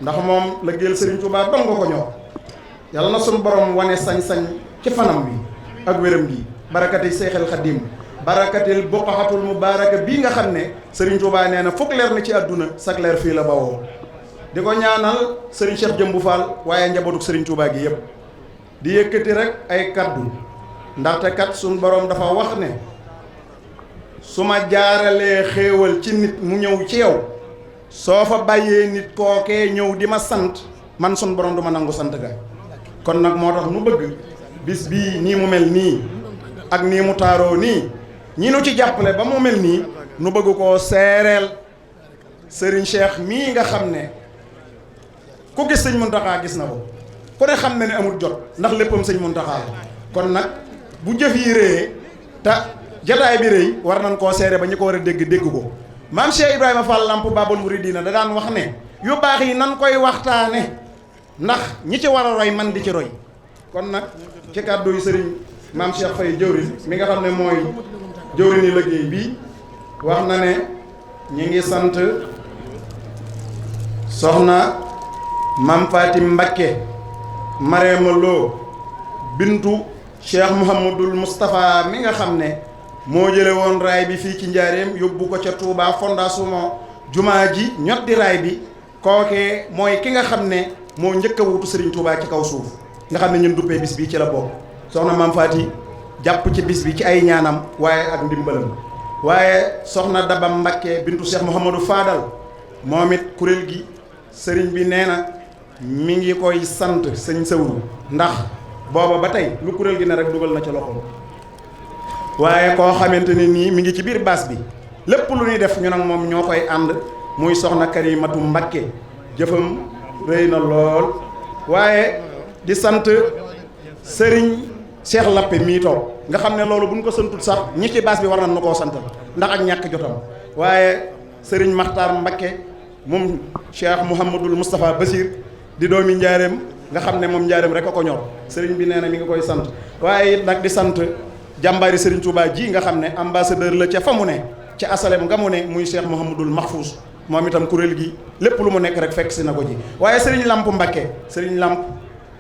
Speaker 2: ndax moom liggéeyal Serigne Touba dong nga ko ñor yàlla na suñu borom wane sañ-sañ ci fanam bi ak wéram gi barakati Seexal Xadim barakatil buqaxatul mubaaraka bii nga xam ne Serigne Touba nee na fukk leer na ci àdduna sak leer fii la bawoo di ko ñaanal Serigne Cheikh Jëmbu Fall waaye njabootu Serigne Touba gi yëpp di yëkkati rek ay kaddu ndaxte kat suñ borom dafa wax ne su ma jaaralee xéewal ci nit mu ñëw ci yow soo fa bàyyee nit kookee ñëw di ma sant man suñ borom du ma nangu sant ga kon nag moo tax nu bëgg bis bii nii mu mel nii ak nii mu taaroo nii ñi nu ci jàppale ba mu mel nii nu bëgg koo seereel Serigne Cheikh mii nga xam ne ku gis sëñ Muntaxa gis na ko ku ne xam na ne amul jot ndax léppam sëñ Muntaxa kon nag bu jëf yi réyee te jataay bi rëy war nañ koo seere ba ñu ko war a dégg ko maam Cheikh Ibrahima Fall Lamp Babul Mouridina da daan wax ne yu baax yi nan koy waxtaane ndax ñi ci war a roy man di ci roy kon nag ci kàddu yu sëriñ maam Cheikh Faye jëwrin mi nga xam ne mooy jëwrini liggéey bii wax na ne ñi ngi sant soxna Mam Fatim Mbakke Marema Lo bintu Cheikh Mouhamadul Moustapha mi nga xam ne moo jële woon raay bi fii ci njaareem yóbbu ko ca Touba fondation jumaa ji ñot di raay bi kookee mooy ki nga xam ne moo njëkk a wutu Serigne Touba ci kaw suuf nga xam ne ñun duppee bis bi ci la bokk soxna Mam Fati jàpp ci bis bi ci ay ñaanam waaye ak ndimbalam waaye soxna Daba Mbakke bintu Cheikh Mouhamadou Fadal moom it kuréel gi sëriñ bi nee na mi ngi koy sant sëñ Sawru ndax booba ba tey lu kuréel gi ne rek dugal na ca loxo waaye koo xamante ne nii mi ngi ci biir baas bi lépp lu ñuy def ñu nag moom ñoo koy ànd muy soxna Karimatu Mbakke jëfam rëy na lool waaye di sant sëriñ Cheikh Lappe mii toog nga xam ne loolu bu ñu ko santut sax ñi ci baas bi war nañ na koo santal ndax ak ñàkk jotam waaye sëriñ Maxtaar Mbakke moom Cheikh Mouhamadul Moustapha Basir di doomi njaareem nga xam ne moom njaareem rek a ko ñor sëriñ bi nee na mi ngi koy sant waaye it nag di sant jàmbaari sëriñ Touba ji nga xam ne ambassadeur la ca fa mu ne ca asalem nga mu ne muy Cheikh Mouhamadul Mahfous moom itam kuréel gi lépp lu mu nekk rek fekk si na ko ji waaye sëriñ Lamp Mbakke sëriñ Lamp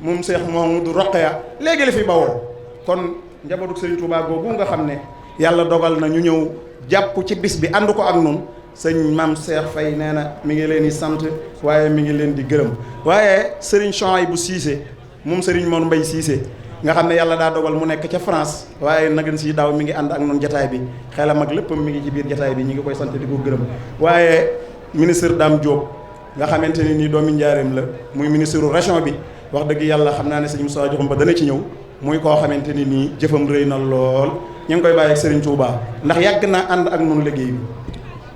Speaker 2: moom Cheikh Mouhamadou Roqeya léegi la fi bawoo kon njabootu sëriñ Touba googu nga xam ne yàlla dogal na ñu ñëw jàpp ci bis bi ànd ko ak nun sëñ Mame Cheikh Faye nee na mi ngi leen di sant waaye mi ngi leen di gërëm waaye sëriñ Chouaïbou Cissé moom sëriñ Mor Mbaye Cissé nga xam ne yàlla daa dogal mu nekk ca France waaye nagan si daaw mi ngi ànd ak noonu jataay bi xelam ak léppam mi ngi ci biir jataay bi ñi ngi koy sant di ko gërëm waaye ministre Dame Diop nga xamante ne nii doomi njaareem la muy ministre région bi wax dëgg yàlla xam naa ne sëñ Moussa Diakhoum ba dana ci ñëw muy koo xamante ni nii jëfam rëy na lool ñu ngi koy bàyyi ak Serigne Touba ndax yàgg naa ànd ak noonu liggéey bi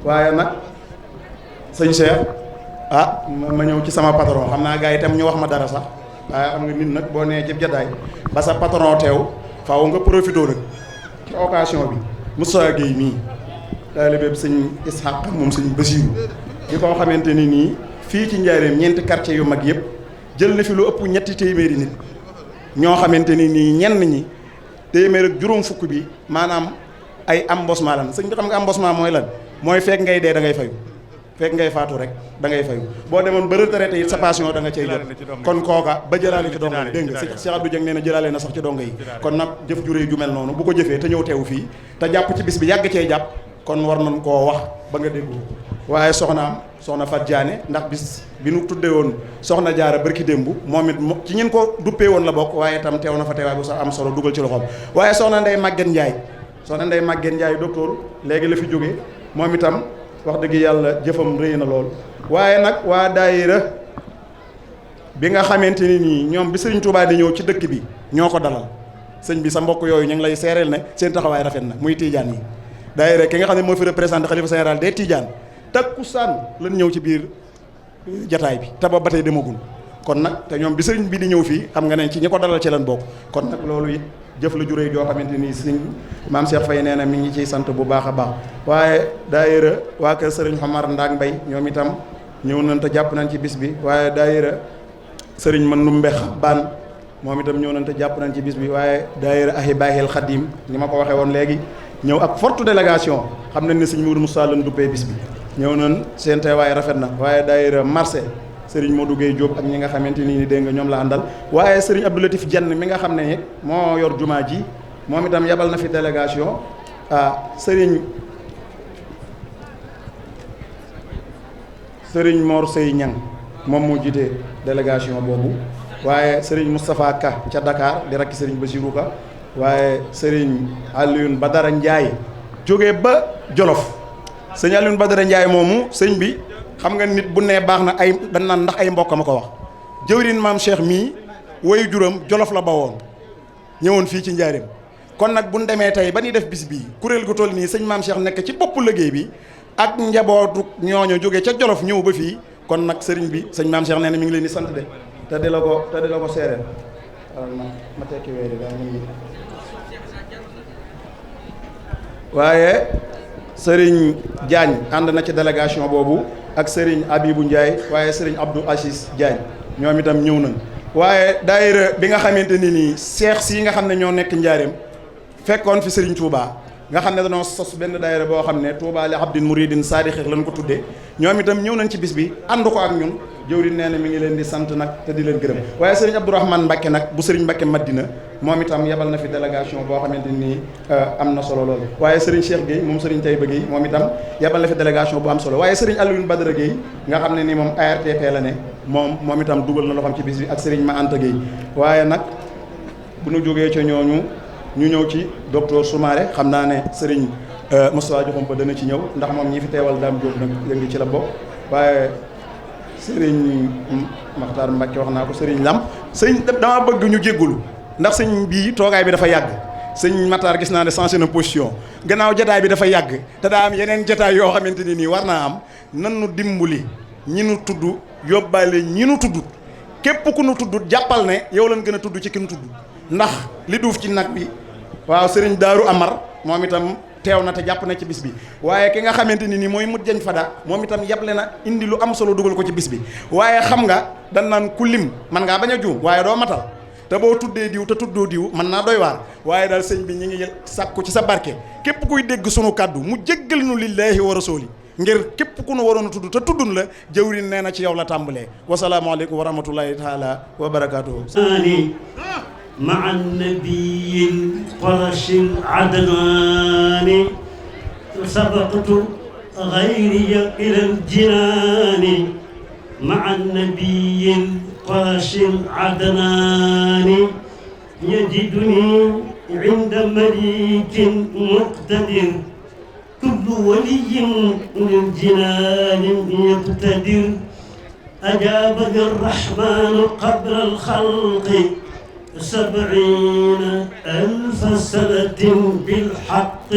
Speaker 2: waaye nag sëñ Cheikh ma ñëw ci sama patron xam naa gars yi itam ñu wax ma dara sax waaye xam nga nit nag boo nee ci jataay ba sa patron teew faaw nga profité nag ci occasion bi Moussa Gueye mii taalibe bi sëñ Ishaq moom sëñ Basiiru di koo xamante ni nii fii ci Njaaréem ñeenti quartier yu mag yëpp jël na fi lu ëpp ñetti téeméeri nit ñoo xamante ni nii ñenn ñi téeméer ak juróom fukk bi maanaam ay embossement lan sëñ bi xam nga embossement mooy lan mooy fekk ngay dee da ngay fayu fekk ngay faatu rek da ngay fayu boo demoon ba retraité it sa passion da nga cay jot kon kooka ba jëlaale ci dongo yi dégg nga Cheikh Abdou Dieng nee na jëlaale na sax ci dongo yi kon nag jëf ju réy ju mel noonu bu ko jëfee te ñëw teewu fii te jàpp ci bis bi yàgg cee jàpp kon war nañ koo wax ba nga déggu waaye soxna Fat Diané ndax bis bi nu tuddee woon soxna Jaara barki démb moom it ci ñin ko duppee woon la bokk waaye itam teew na fa teewaay bu sax am solo dugal ci loxoom waaye soxna Ndeye Maguette Ndiaye docteur léegi la fi jógee moom itam wax dëgg yàlla jëfam rëy na lool waaye nag waa daayira bi nga xamante ni nii ñoom bi Sëriñ Tuubaa di ñëw ci dëkk bi ñoo ko dalal sëñ bi sa mbokk yooyu ñu ngi lay seereel ne seen taxawaay rafet na muy Tidiane yi daayira ki nga xam ne moo fi représenté xalifa général des Tidiane takkusaan lan ñëw ci biir jataay bi te ba tey demagul kon nag te ñoom bi sëriñ bi di ñëw fii xam nga ne ci ñi ko dalal ci lan bokk kon nag loolu it jëf la juree joo xamante ni sëñ maam Cheikh Faye nee na mi ngi ciy sant bu baax a baax waaye daayira waa kër sëriñ Xamar Ndaak Mbay ñoom itam ñëw nañ te jàpp nañ ci bis bi waaye daayira sëriñ Mandumbe Xabbaan moom itam ñëw nañ te jàpp nañ ci bis bi waaye daayira Ahibaahil Xadim ni ma ko waxee woon léegi ñëw ak forte délégation xam nañ ne sëñ Mourou Moussa lañ duppee bis bi ñëw nañ seen teewaay rafet na waaye daayira marché sëriñ Modou Gueye Diop ak ñi nga xamante ni dégg nga ñoom la àndal waaye sëriñ Abdou Latif Dieng mi nga xam ne it moo yor jumaa ji moom itam yabal na fi délégation sëriñ Mor Sey Niang moom moo jiite délégation boobu waaye sëriñ Moustapha Ka ca Dakar di rakki sëriñ Bassirou Ka waaye sëriñ Alioune Badara Ndiaye jógee ba Jolof sëñ Alioune Badara Ndiaye moomu sëñ bi xam nga nit bu nee baax na ay dañ naan ndax ay mbokk ma ko wax jëwriñ maam Cheikh mii woyu juram Jolof la bawoon ñëwoon fii ci Njaaréem kon nag bu ñu demee tey ba ñuy def bis bii kuréel gu toll nii sëñ maam Cheikh nekk ci boppu liggéey bi ak njabootu ñooñu jógee ca Jolof ñëw ba fii kon nag sëriñ bi sëñ maam Cheikh nee na mi ngi leen di sant de te di la ko seereel ma tekki weeri daal waaye sëriñ Diagne ànd na ci délégation boobu ak sëriñ Abibou Ndiaye waaye sëriñ Abdou Assis Diagne ñoom itam ñëw nañ waaye daayira bi nga xamante ni nii seex si nga xam ne ñoo nekk Njaaréem fekkoon fi sëriñ Touba nga xam ne dañoo sos benn daayira boo xam ne Touba li abdin muridin saadixir lañ ko tuddee ñoom itam ñëw nañ ci bis bi ànd ko ak ñun jëwriñ nee na mi ngi leen di sant nag te di leen gërëm waaye sëriñ Abdourahmane Mbacke nag bu sëriñ Mbacke Madina moom itam yebal na fi délégation boo xamante ni am na solo lool waaye sëriñ Cheikh Gueye moom sëriñ Taïba Gueye moom itam yebal na fi délégation bu am solo waaye sëriñ Alioune Badara Gueye nga xam ne ni moom ARTP la ne moom itam dugal na loxoom ci bis bi ak sëriñ Ma Anta Gueye waaye nag bu ñu jógee ca ñooñu ñu ñëw ci docteur Soumaré xam naa ne sëriñ Moustapha Diakhoumpa dana ci ñëw ndax moom ñi fi teewal Dame Diop nag yëngi ci la bokk waaye sëriñ Makhtar Mbacke wax naa ko sëriñ Lam sëriñ dama bëgg ñu jéggulu ndax sëñ bii toogaay bi dafa yàgg sëñ Makhtar gis naa ne changé na position gannaaw jataay bi dafa yàgg te daa am yeneen jataay yoo xamante ni nii war naa am nan nu dimbali ñi nu tudd yóbbaale ñi nu tudd képp ku nu tudd jàppal ne yow lañ gën a tudd ci ki nu tudd ndax li duuf ci nag bi waaw sëriñ Daaru Amar moom itam teew na te jàpp na ci bis bi waaye ki nga xamante ni nii mooy mut jañ fada moom itam yable na indi lu am solo dugal ko ci bis bi waaye xam nga dan naan ku lim man ngaa bañ a juum waaye doo matal te boo tuddee diw te tuddoo diw mën naa doy waar waaye daal sëñ bi ñi ngi sàkku ci sa barke képp kuy dégg sunu kàddu mu jéggal nu lillahi wa rasuli ngir képp ku nu waroon a tudd te tuddun la jëwriñ nee na ci yow la tàmbalee wasalaamaaleykum wa rahmatullahi taala wa barakaatuhu
Speaker 6: مع النبي القرش العدنان سبقت غيري إلى الجنان مع النبي القرش العدنان يجدني عند مليك مقتدر كل ولي للجنان يقتدر أجابني الرحمن قبل الخلق 70,000 سنة بالحق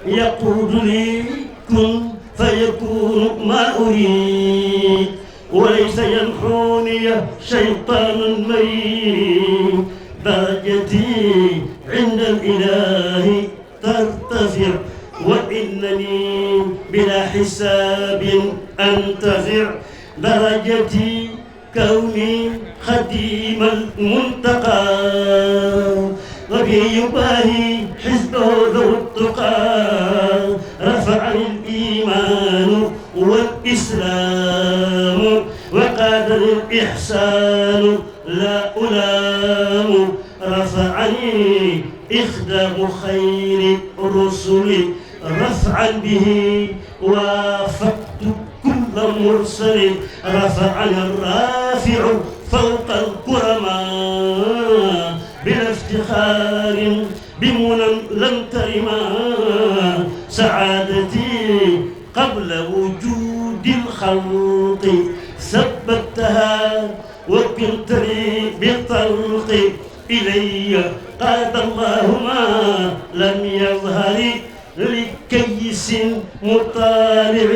Speaker 6: يقول لي كن فيكون ما أريد وليس ينحوني شيطان مريد درجتي عند الإله ترتفع وإنني بلا حساب أنتفع درجتي كوني خديم المنتقى وبي يباهي حزبه ذو التقى رفعني الإيمان والإسلام وقادني الإحسان لا ألام رفعني إخدام خير الرسل رفعا به وافقت كل مرسل رفعني الرافع فوق الكرماء بلا افتخار بمنى لم ترما سعادتي قبل وجود الخلق ثبتها وكنت لي بالطلق إلي قاد الله ما لم يظهر لكيس مطالع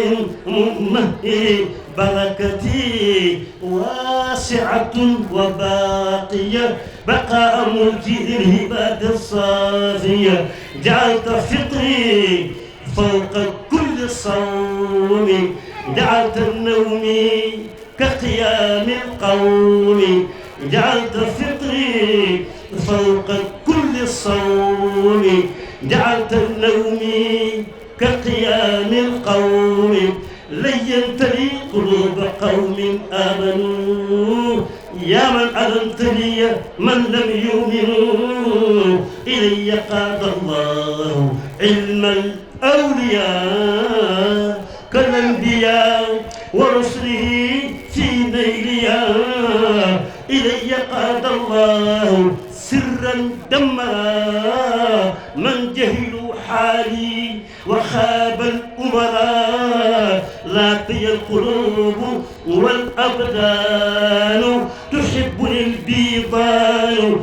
Speaker 6: ممهر بركتي واسعة وباقية بقاء ملكي للهبات الصافية جعلت فطري فوق كل صوم جعلت النوم كقيام القوم جعلت فطري فوق كل صوم جعلت النوم كقيام القوم لينت لي قلوب قوم آمنوا يا من أذنت لي من لم يؤمنوا إلي قاد الله علم الأولياء كالأنبياء ورسله في نيليا إلي قاد الله سرا دمرا من جهلوا حالي وخاب الأمراء لاقي القلوب والأبدان تحبني البيضان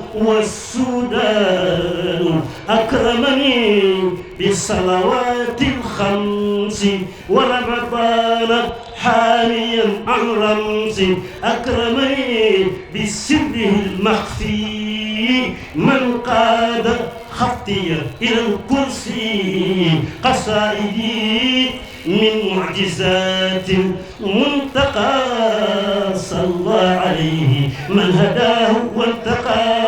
Speaker 6: والسودان أكرمني بالصلوات الخمس ورمضان حاليا عن رمز أكرمني بسره المخفي من قاد خطي إلى الكرسي قصائدي من معجزات منتقى صلى عليه من هداه وانتقى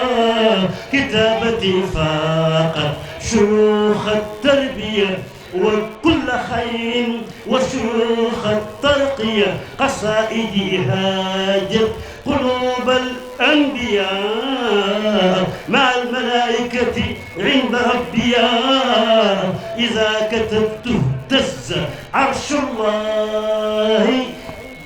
Speaker 6: كتابتي فاقت شيوخ التربية وكل خير وشيوخ الترقية قصائدي هاجت قلوب الأنبياء مع الملائكة عند ربي إذا كتبته اهتز عرش الله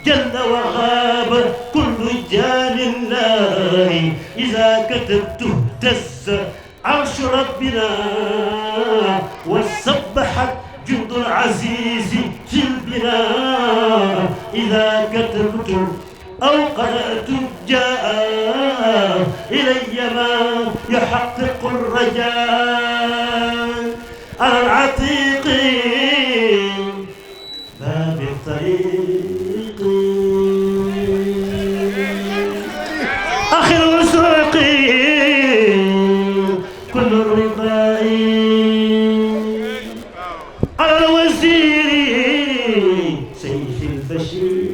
Speaker 6: جل وغاب كل جان الله إذا كتبته اهتز عرش ربنا وسبحت جند العزيز في البناء إذا كتبت أو قرأت جاء إلي ما يحقق الرجاء على العتيق باب الطريق آخر السوق كل الرضاء على الوزير سيف البشير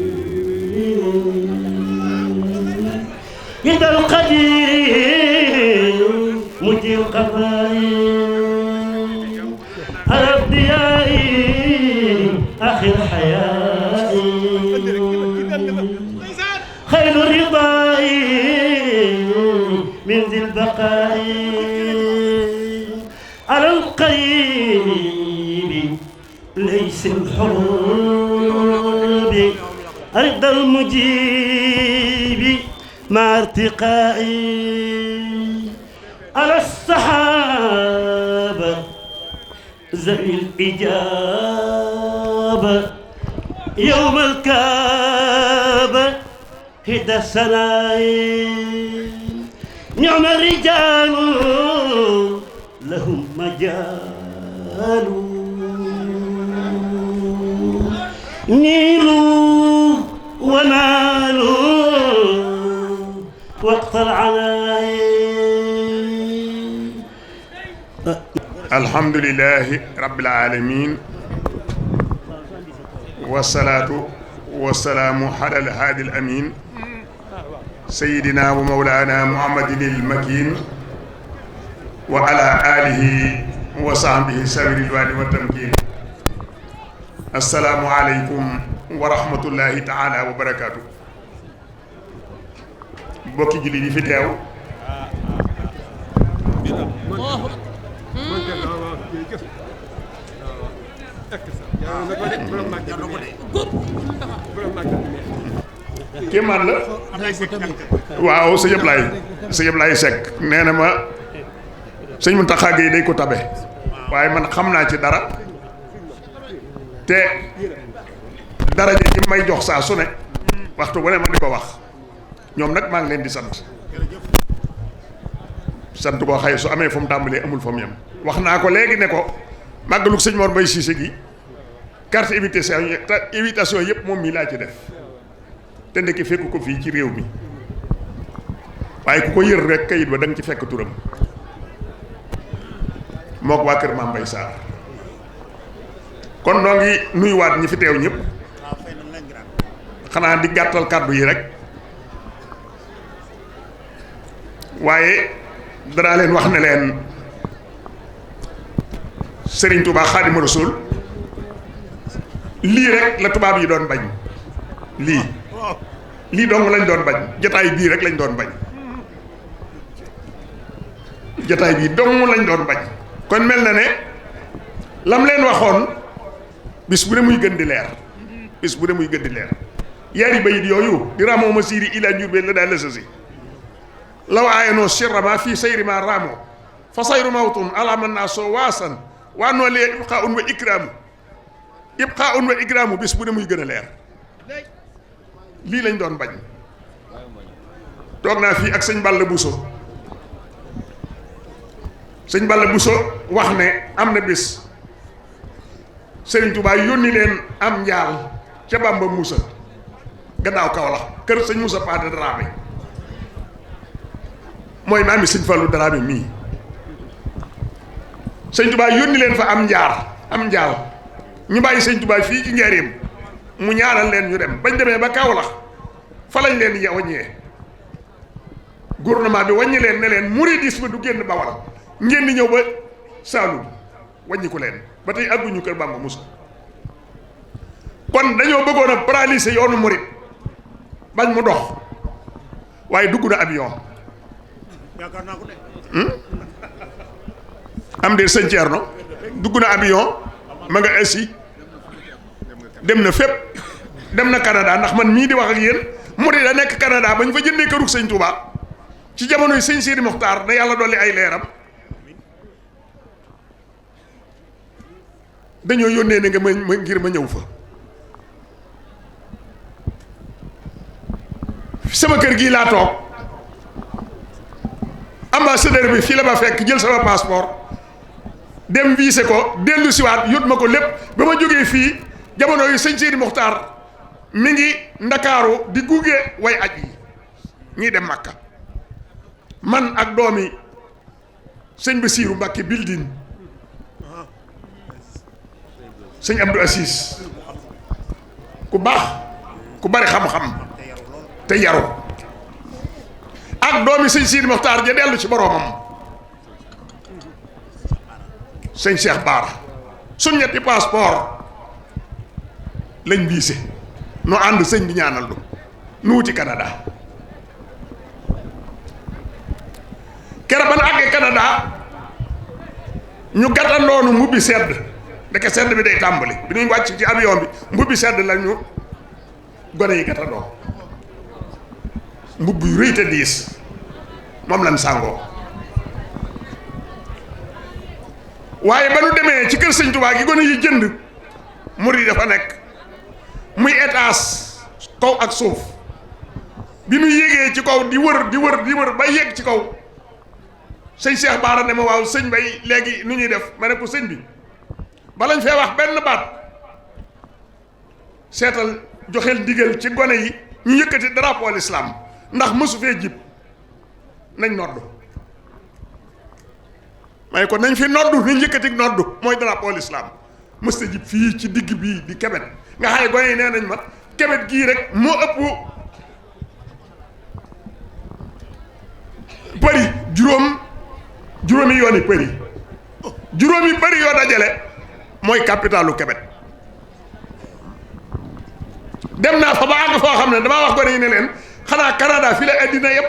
Speaker 6: يد القدير مجي القضاء على الضياء آخر حياتي خير الرضاء من ذي البقاء على القريب ليس الحروب رضا المجيب مع ارتقائي على السحابة ذوي الإجابة يوم الكابة هدى السناي نعم الرجال لهم مجال نيلوا ونالوا وقت العناء.
Speaker 4: الحمد لله رب العالمين والصلاة والسلام على الهادي الأمين سيدنا ومولانا محمد المكين وعلى آله وصحبه سبيل الوالد والتمكين. السلام عليكم ورحمة الله تعالى وبركاته. بوكي جلي في تيو kéemaan la waaw sëñ Ablaye Seck nee na ma sëñ Mountakha Gueye day ko tabe waaye man xam naa ci dara te daraja ji may jox saa su ne waxtu bu ne ma di ko wax ñoom nag maa ngi leen di sant koo xëy su amee fu mu tàmbalee amul fa mu yem wax naa ko léegi ne ko màggalu sëñ Mor Mbaye Cissé gi carte invitation yëpp moom mii laa ci def te ndekki fekk ko fii ci réew mi waaye ku ko yër rek kayit ba da nga ci fekk turam mook waa kër Mame Mbaye Sarr kon noo ngi nuyuwaat ñi fi teew ñëpp xanaa di gàttal kàddu yi rek waaye danaa leen wax ne leen Serigne Touba Xaadimu Rasuul lii rek la tubaab yi doon bañ lii dong lañ doon bañ jataay bii rek lañ doon bañ jataay bii dong lañ doon bañ kon mel na ne lam leen waxoon bis bu ne muy gën di leer yaari bayit yooyu di ramoo ma siiri ila njur be la daal lësasi law aayanoo sirrama fii sayri ma raamoo fa sayru mawtun ala man naa soo waasan waa noo lee ibqaa un wa ikraamu bis bu ne muy gën a leer lii lañ doon bañ toog naa fii ak sëñ Balla Bousso wax ne am na bis Serigne Touba yónni leen am njaal ca Bamba Moussa gannaaw Kaolack kër sëñ Moussa Pade Dramé mooy maami sëñ Fallou Dramé mii sëñ Touba yónni leen fa am njaal ñu bàyyi sëñ Touba fii ci Njaaréem mu ñaanal leen ñu dem bañ demee ba Kaolack fa lañ leen waññee gouvernement bi wàññi leen ne leen mouridisme du génn Bawal ngeen di ñëw ba Saalum wàññi ko leen ba tey àgguñu kër Bamba Moussa kon dañoo bëggoon a paralyser yoonu murid bañ mu dox waaye dugg na avion yaakaar naa ko de am de sëñ Thierno dugg na avion ma nga assi dem na fépp dem na Canada ndax man mii di wax ak yéen murid da nekk Canada ba ñu fa jëndee kërug sëñ Touba ci jamonoy sëñ Sidi Mokhtar na yàlla dolli ay leeram dañoo yónnee ne nga ma ngir ma ñëw fa sama kër gii laa toog ambassadeur bi fii la ma fekk jël sama passeport dem visé ko dellu siwaat yót ma ko lépp ba ma jógee fii jamono yi sëñ Sidi Mokhtar mi ngi Ndakaaru di gunge way aj yi ñii dem Makka man ak doomi sëñ Bassirou Mbacké Bildin sëñ Abdou Assis ku baax ku bari xam-xam te yaru ak doomi sëñ Sidi Mokhtar ja dellu ci boroomam sëñ Cheikh Bara suñ ñetti passeport lañ biise noo ànd sëñ bi ñaanal lu nu wuti Canada kere ba na àggee Canada ñu gàttandoonu mbubbi sedd ndeke sedd bi day tàmbali bi ñuy wàcc ci avion bi mbubbi sedd la ñu gone yi gàttandoo mbubb yu rëy te diis moom lañ sàngoo waaye ba nu demee ci kër sëñ Tuubaa gi gone yi jënd murid dafa nekk muy étage kaw ak suuf bi nu yéegee ci kaw di wër ba yéeg ci kaw sëñ Cheikh Baara ne ma waaw sëñ Bay léegi nu ñuy def ma ne ko sëñ bi balañ fee wax benn baat seetal joxeel ndigal ci gone yi ñu yëkkati drapeau l'islam ndax mësu fee jib nañ noddu may ko nañ fi noddu nañ yëkkati noddu mooy drapeau l'islam mësta jib fii ci digg bii di Kébet nga xaye gone yi nee nañ ma Kébet gii rek moo ëpp përi juróomi yooni përi juróomi përi yoo dajale mooy capitalu Kébet dem naa fa ba àgg foo xam ne damaa wax gone yi ne leen xanaa Canada fi la addina yem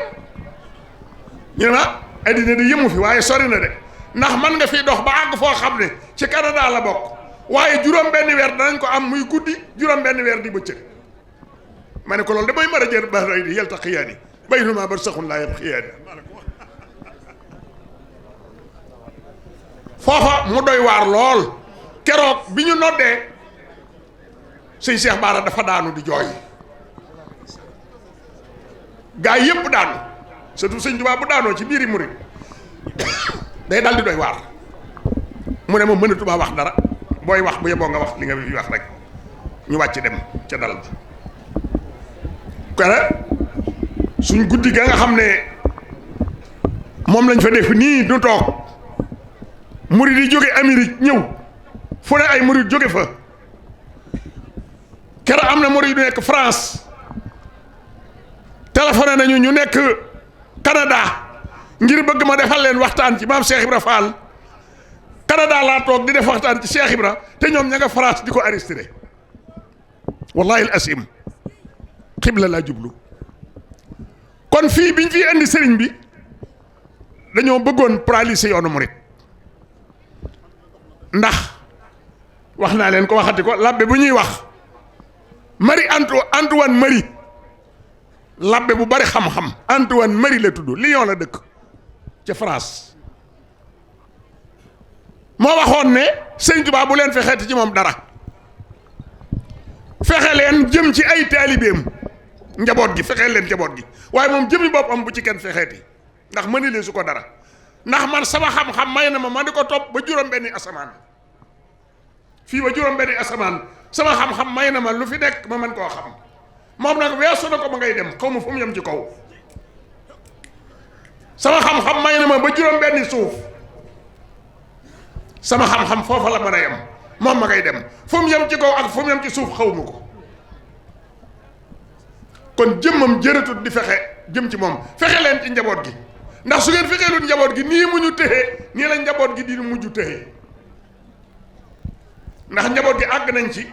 Speaker 4: ñu ne ma addina di yëmu fi waaye sori na de ndax man nga fi dox ba àgg foo xam ne ci Canada la bokk waaye juróom benn weer danañ ko am muy guddi juróom benn weer di bëccëg ma ne ko loolu damay mën a jël ba ray di yelta xiyaani baynuma barzaxun laa yabxiyaani foofa mu doy waar lool keroog bi ñu noddee sëñ Cheikh Baara dafa daanu di jooy gaa yépp daanu surtout sëñ Tuubaa bu daanoo ci biiri murit day dal di doy waar mu ne ma mënatuma wax dara booy wax bu yeboo nga wax li nga fi wax rek ñu wàcc dem ca dal ba kere suñ guddi ga nga xam ne moom lañ fa def nii du toog murit yi jóge Amérique ñëw fu ne ay murit jóge fa kere am na murit yu nekk France téléphoné nañu ñu nekk Canada ngir bëgg ma defal leen waxtaan ci maam Cheikh Ibra Fall Canada laa toog di def waxtaan ci Cheikh Ibra te ñoom ña nga France di ko arrêté wallahi al asim xibla laa jublu kon fii biñ fi indi sëriñ bi dañoo bëggoon paralyser yoonu murit ndax wax naa leen ko waxati ko labbe bu ñuy wax Marie Antoine Marie labbe bu bari xam-xam Antoine Marie la tudd Lyon la dëkk ca France moo waxoon ne sëñ Tuubaa bu leen fexeeti ci moom dara fexe leen jëm ci ay taalibeem njaboot gi fexeel leen njaboot gi waaye moom jëmi boppam bu ci kenn fexeeti ndax mëni leen su ko dara ndax man sama xam-xam may na ma di ko topp ba juróom-benni asamaan fii ba juróom-benni asamaan sama xam-xam may na ma lu fi nekk ma mën koo xam moom nag weesu na ko ba ngay dem xaw ma fu mu yem ci kaw sama xam-xam may na ma ba juróom-benni suuf sama xam-xam foofa la mën a yem moom ma ngay dem fu mu yem ci kaw ak fu mu yem ci suuf xaw ma ko kon jëmmam jërëtut di fexe jëm ci moom fexe leen ci njaboot gi ndax su ngeen fexeelut njaboot gi nii mu ñu tëxee nii la njaboot gi di mujj tëxee ndax njaboot gi àgg nañ ci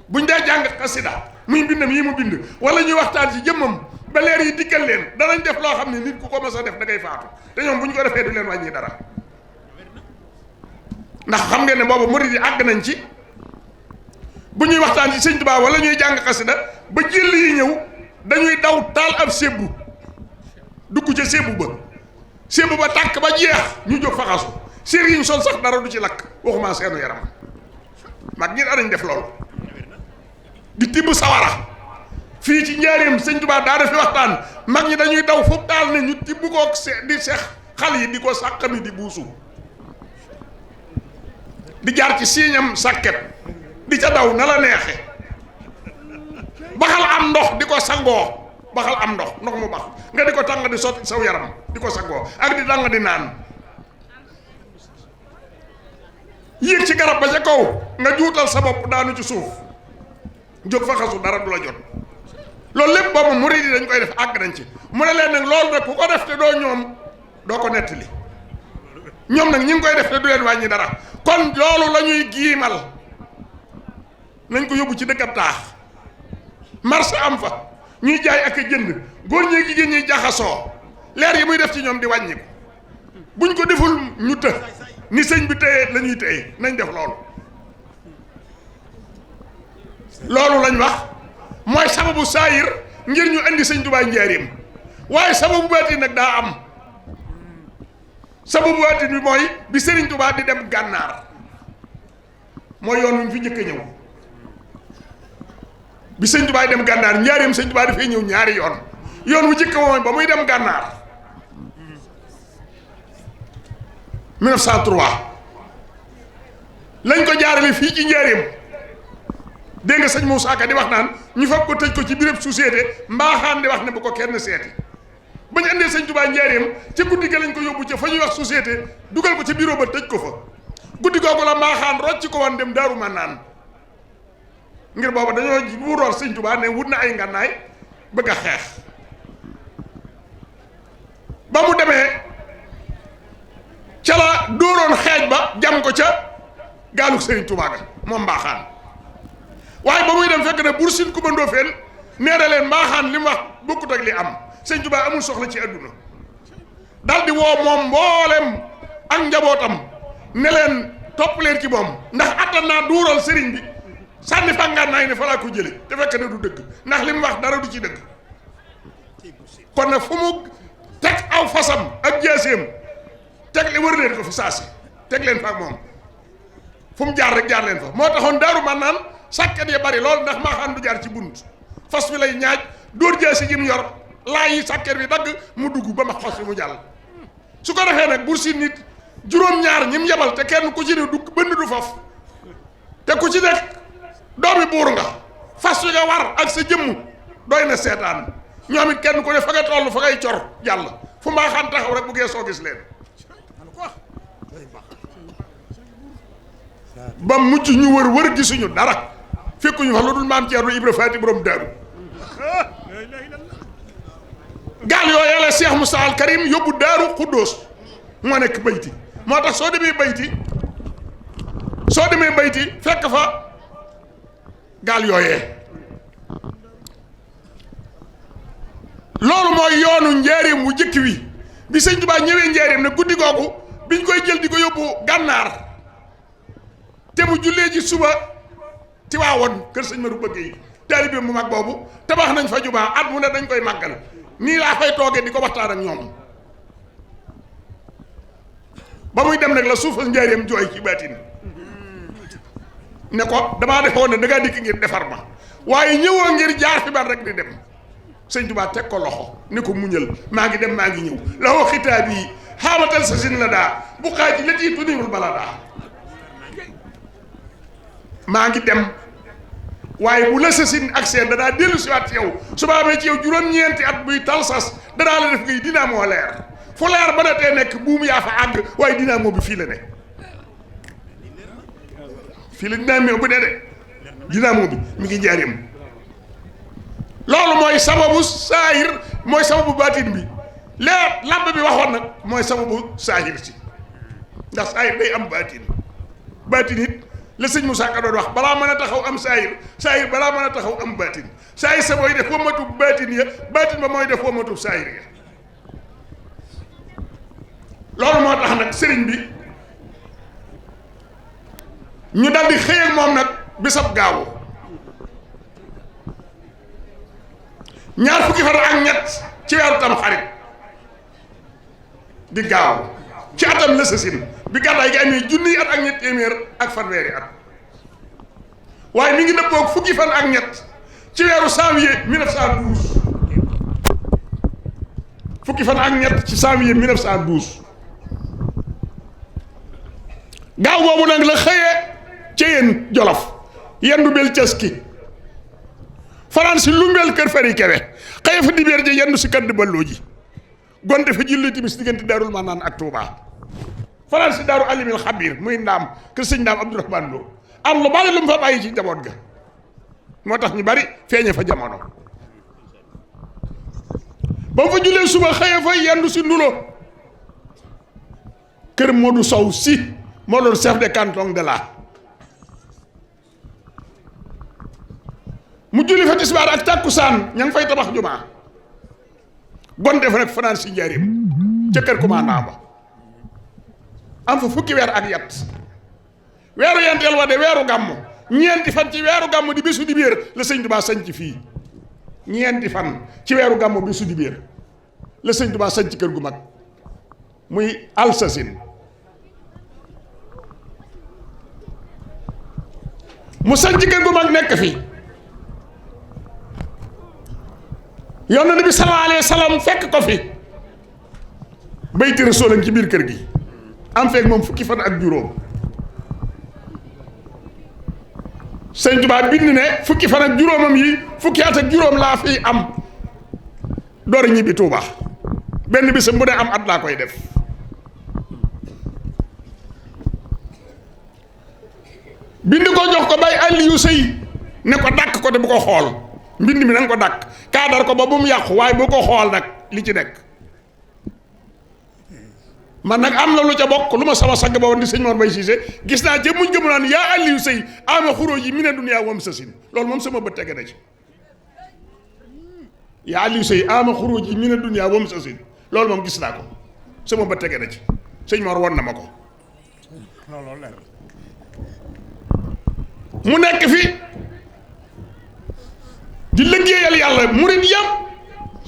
Speaker 4: buñ dee jàng xasida muy mbindam yi mu bind wala ñuy waxtaan ci jëmmam ba leer yi dikkal leen danañ def loo xam ne nit ku ko mas a def da ngay faatu te ñoom bu ñu ko defee du leen wàññi dara ndax xam ngeen ne boobu murid yi àgg nañ ci bu ñuy waxtaan ci sëñ Tuubaa wala ñuy jàng xasida ba jël yi ñëw dañuy daw taal ab sébbu dugg ca sébbu ba tàkk ba jeex ñu jóg faxasu sér yi ñu sol sax dara du ci lakk waxuma seenu yaram mag ñi danañ def loolu di tibb sawara fii ci njaareem sëñ Tuubaa daa defi waxtaan mag ñi dañuy daw foofu daal ne ñu tibb ko di seex xal yi di ko sàqami di buusu di jaar ci siiñam sàkket di ca daw na la neexe baxal am ndox di ko sangoo baxal am ndox mu bax nga di ko tàng di sotti saw yaram di ko sangoo ak di tàng di naan yéeg ci garab ba ca kaw nga juutal sa bopp daanu ci suuf jóg fa xasu dara du la jot loolu lépp boobu murid yi dañ koy def àgg nañ ci mu ne leen nag loolu nag ku ko def te doo ñoom doo ko nettali ñoom nag ñi ngi koy def te du leen wàññi dara kon loolu la ñuy giimal nañ ko yóbbu ci dëkkab taax marché am fa ñuy jaay ak a jënd góor ñi jigéen ñi jaxasoo leer yi muy def ci ñoom di wàññi ko buñ ko deful ñu të ni sëñ bi téye la ñuy téye nañ def loolu lañ wax mooy sababu saayir ngir ñu indi sëñ Tuubaa njaareem waaye sababu baatin nag daa am sababu baatin bi mooy bi sëriñ Tuubaa di dem gànnaar mooy yoon wi fi njëkk a ñëw bi sëñ Tuubaa dem gànnaar njaareem sëñ Tuubaa dafay ñëw ñaari yoon wu njëkk mooy ba muy dem gànnaar 1903 lañ ko jaarale fii ci njaareem. dégg nga sëñ Moussa Ka di wax naan ñu fab ko tëj ko ci biir société mbaaxaan di wax ne bu ko kenn seeti ba ñu andee sëñ Touba njaareem ca guddi ga lañ ko yóbbu ca fa ñuy wax société dugal ko ca bureau ba tëj ko fa guddi googu la mbaaxaan rocc ko woon dem Daaru Manaan ngir booba dañoo wuroor sëñ Touba ne wut na ay ngànnaay bëgg a xeex ba mu demee ca la dóoroon xeej ba jam ko ca gaalu sëriñ Touba ga moom mbaaxaan waaye ba muy dem fekk ne Buur Siin Kumba Ndoofeen nee na leen mbaaxaan li mu wax bokkut ak li am sëñ Touba amul soxla ci àdduna dal di woo moom mboolem ak njabootam ne leen topp leen ci moom ndax attan naa duural sëriñ bi sànni fàngaan naa ne fa laa ko jële te fekk ne du dëgg ndax li mu wax dara du ci dëgg kon nag fu mu teg aw fasam ak jaaseem teg li wër leen ko fi saasi teg leen fa ak moom fu mu jaar rek jaar leen fa moo taxoon Daaru Manaan sàkket ya bari lool ndax mbaaxaan du jaar ci bunt fas wi lay ñaaj dóor jaasi ji mu yor laa yi sàkket bi dagg mu dugg ba ma fas wi mu jàll su ko defee nag Buur Siin nit juróom-ñaar ñi mu yebal te kenn ku ci ne du bënn du faf te ku ci nekk doomi buur nga fas wi nga war ak sa jëmm doy na seetaan ñoom it kenn ku ne fa nga toll fa ngay cor jàll fu mbaaxaan taxaw rek bu geesoo gis leen ba mucc ñu wër gisuñu dara fekkuñu fa lu dul maam Ceerno Ibra Faati borom Daaru gaal yooyu la Cheikh Moussa al Karim yóbbu Daaru Xuddoos moo nekk bayti moo tax soo demee bayti fekk fa gaal yooyee loolu mooy yoonu njaareem wu jëkk wi bi sëñ Tuubaa ñëwee njaareem ne guddi googu biñ koy jël di ko yóbbu gànnaar te mu jullee ji suba Tiwaawoon kër sëñ Maru Bëgg yi taalibe mu mag boobu tabax nañ fa jumaa at mu ne dañ koy màggal nii laa fay toogee di ko waxtaan ak ñoom ba muy dem nag la suufas njaareem jooy ci baatin ne ko damaa defoon ne da ngaa dikk ngir defar ma waaye ñëwoo ngir jaar fi ban rek di dem sëñ Tuubaa teg ko loxo ne ko muñal maa ngi dem maa ngi ñëw la woo xitaab yi xaamatal sa sin la daa bu xaaji la tii tunirul bala daa maa ngi dem waaye bu la sa sin ak seen danaa dellu si waat ci yow su ma amee ci yow juróom-ñeenti at buy tal sas danaa la def ngay dynamo leer fu leer ba na tee nekk buum yaa fa àgg waaye dynamo bi fii la ne fii la dynamo bu dee de dynamo bi mi ngi njaareem loolu mooy sababu saahir mooy sababu baatin bi leer làmb bi waxoon nag mooy sababu saahir si ndax saahir day am baatin it la sëñ Moussa Ka doon wax balaa mën a taxaw am saahir balaa mën a taxaw am baatin saahir sa mooy def wamatu baatin ya baatin ba mooy def wamatu saahir ya loolu moo tax nag sëriñ bi ñu daldi xëy ak moom nag bisab gaawu ñaar fukki fan ak ñett ci weeru tam xarit di gaaw ci atam la sasin bi gàddaay gi amee junniy at ak ñett téeméer ak fanweeri at waaye mi ngi dëppoog fukki fan ak ñett ci weeru janvier 1912 fukki fan ak ñett ci janvier 1912 gaaw boobu nag la xëyee ci yéen Jolof yendu bel caski fanaan si lumbeel kër fari kewe xëye fa dibéer ji yendu si kaddu balloo ji gonte fa julli timis diggante Daarul Manaan ak Touba fanaan si daaru alimil xabir muy ndaam kër sëñ ndaam Abdourahmane Lo am lu bari lu mu fa bàyyi ci njaboot ga moo tax ñu bari feeñe fa jamono ba mu fa jullee suba xëye fa yendu si ndulo kër Modou Sow si moo doon chef de canton de la mu julli fa tisbaar ak tàkkusaan ña ngi fay tabax jumaa gonte fa nag fanaan si njaarim ca kër commandant ba am fa fukki weer ak yat weeru yenteel wa de weeru gàmmu ñeenti fan ci weeru gàmmu di bésu di biir la sëñ Tuubaa sañ ci fii ñeenti fan ci weeru gàmmu bésu di biir la sëñ Tuubaa sañ ci kër gu mag muy Alsasin mu sañ ci kër gu mag nekk fi yonent bi sallallahu alayhi wa sallam fekk ko fi bayti rasuul ci biir kër gi am feeg moom fukki fan ak juróom sëñ Tuubaa bind ne fukki fan ak juróomam yi fukki at ak juróom laa fiy am door ñibbi Tuubaa benn bisam bu ne am at laa koy def bind ko jox ko bay Aliou Sey ne ko dàkk ko te bu ko xool mbind mi na nga ko dàkk kaadar ko ba bu mu yàqu waaye bu ko xool nag li ci nekk man nag am na lu ca bokk lu ma sama sagg ba woon di sëñ Mor Bay Cissé gis naa ca muñ gëmu naan yaa Aliou Sey ama xuróo ji mi ne duniyaa wam sasin loolu moom sama bët tege na ci yaa Aliou Sey ama xuróo ji mi ne duniyaa wam sasin loolu moom gis naa ko sama bët tege na ci sëñ Mor won na ma ko mu nekk fi di liggéeyal yàlla murid yëpp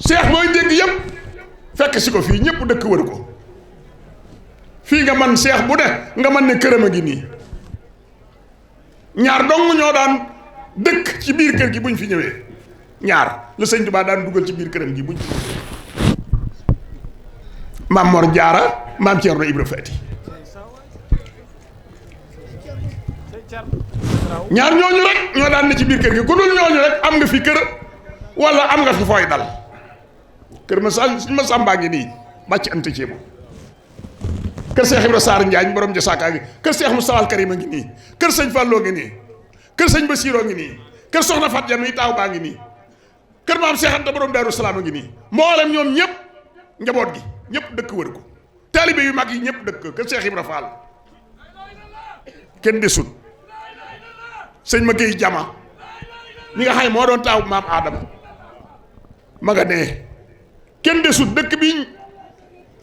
Speaker 4: seex booy dégg yëpp fekk si ko fii ñëpp dëkk wër ko fii nga man seex bu ne nga man ne këram a ngi nii ñaar dong ñoo daan dëkk ci biir kër gi buñ fi ñëwee ñaar la sëñ Tuubaa daan dugal ci biir këram gi buñ fi maam Mor Jaara maam Ceerno Ibra Faati ñaar ñooñu rek ñoo daan ne ci biir kër gi ku dul ñooñu rek am nga fi kër wala am nga fi fooy dal kër ma sàmbaa ngi nii bàcc ante ceebu kër Seex Ibra Saar Njaañ borom jasaakaa ngi kër Seex Musaa al Karim a ngi nii kër sëñ Falloo ngi nii kër sëñ Basiiroo ngi nii kër Soxna Fat Jan mi taaw baa ngi nii kër maam Seex Anta borom Daaru Salaam a ngi nii mboolem ñoom ñëpp njaboot gi ñëpp dëkk wër ko taalibe yu mag yi ñëpp dëkk kër Seex Ibra Faal kenn desut sëñ ma géey jama mi nga xam ne moo doon taaw maam Aadama ma nga nee kenn desut dëkk bi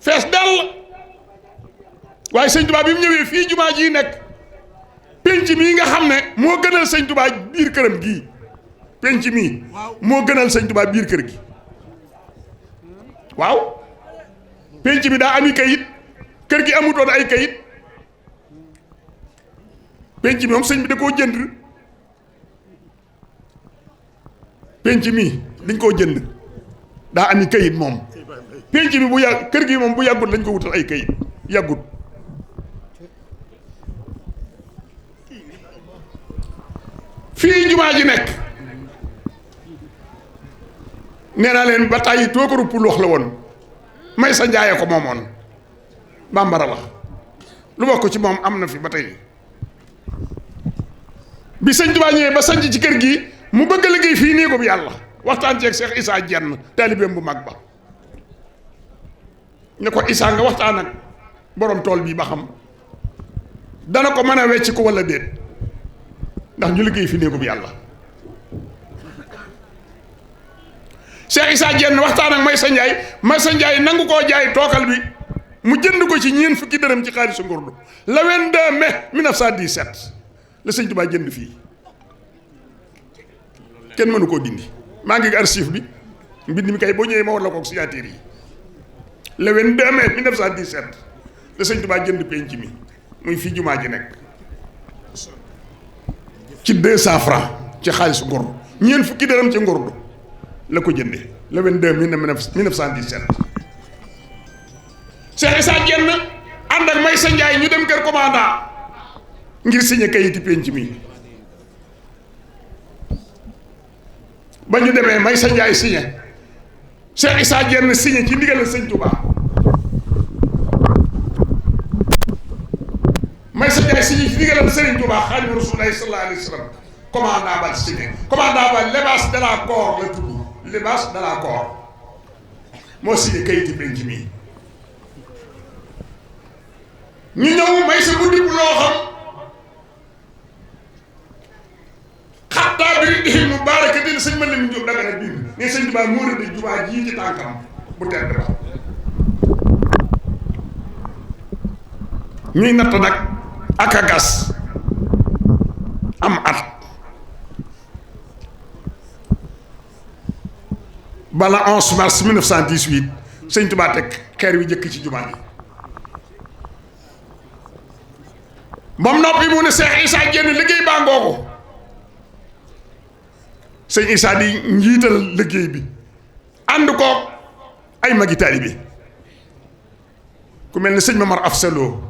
Speaker 4: fees dell waaye sëñ Tuubaa bi mu ñëwee fii jumaa ji nekk penc mii nga xam ne moo gënal sëñ Tuubaa biir këram gii penc mii moo gënal sëñ Tuubaa biir kër gi waaw penc mi daa ami kayit kër gi amutoon ay kayit penc mi moom sëñ bi da koo jënd penc mi dañ koo jënd daa ami kayit moom penc mi bu yàgg kër gi moom bu yàggut lañ ko wutal ay kayit yàggut fii jumaa ji nekk nee naa leen ba tàyyi toogaru puloox la woon may sa njaaye ko moomoon bambara la lu bokk ci moom am na fi ba tey bi sëñ Tuubaa ñëwee ba sanc ci kër gi mu bëgg a liggéey fii nii ko bu yàlla waxtaan ceeg Cheikh Issa Diène taalibeem bu mag ba ne ko Issa nga waxtaan ak borom tool bii ba xam dana ko mën a wecc ko walla déet ndax ñu liggéey fii nii ko bu yàlla Cheikh Issa Diène waxtaan ak Maysa Ndiaye nangu koo jaay tookal bi mu jënd ko ci ñeent fukki dërëm ci xaalisu ngurdu le 22 mai 1917 la sëñ Tuubaa jënd fii kenn mënu koo dindi maa ngi archive bi mbind mi kay boo ñëwee ma war la ko signature yi le 22 mai 1917 la sëñ Tuubaa jënd penc mi muy fii jumaa ji nekk ci 200 francs ci xaalisu ngurdu ñeent fukki dërëm ci ngurdu la ko jëndee le 22 1917 Cheikh Issa Diène ànd ak Maysa Ndiaye ñu dem kër commandant ngir signé kayiti penc mi ba ñu demee Maysa Ndiaye signé Cheikh Issa Diène signé ci ndigal sëñ Touba Maysa Ndiaye signé ci ndigal sëriñ Touba Xaadimu Rasuulillaahi sallallaahu alayhi wa sallam commandant ba signé commandant ba Libaas de la Corps la tudd Libaas de la Corps moo signé kayiti penc mi ñu ñëw Maysa bu dipp loo xam xattaa bi di mu baarakatin sëñ ma leen jóg daga na bind ne sëñ Tuubaa moo rëdd jumaa jii ci tànkam bu tedd ba ñuy natt nag ak a gas am at bala 11 mars 1918 sëñ Tuubaa teg xeer wi jëkk ci jumaa ji moom noppi mu ne Cheikh Issa Diène liggéey baa ngoogu sëñ Issa di njiital liggéey bi ànd ko ay magi taalibe bi ku mel ne sëñ Mamar Afsalo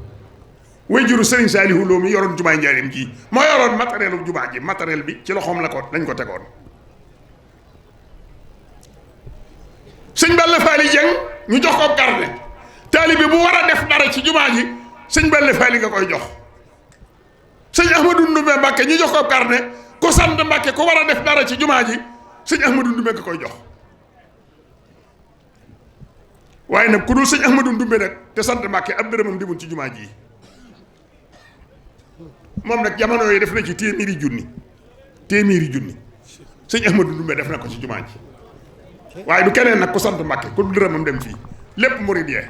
Speaker 4: way juru Serigne Saliou Lo mi yoroon jumaay Njaaréem ji moo yoroon matériel u jumaa ji matériel bi ci loxoom lañ ko tegoon. sëñ Balla Faali Jeng ñu jox ko carnet taalibe bu war a def dara ci jumaa ji sëñ Balla Faali nga koy jox. sëñ Ahmadou Ndumbe Mbàkke ñu jox ko carnet ku sant Mbàkke ku war a def dara ci jumaa ji sëñ Ahmadou Ndumbe nga koy jox. waaye nag ku dul sëñ Ahmadou Ndumbe nag te sant Mbàkke ab dërëmam dimul ci jumaa ji moom nag jamono yooyu def na ci téeméeri junni sëñ Ahmadou Ndumbe def na ko ci jumaa ji waaye du keneen nag ku sant Mbàkke ku dul dërëmam dem fii lépp murid yee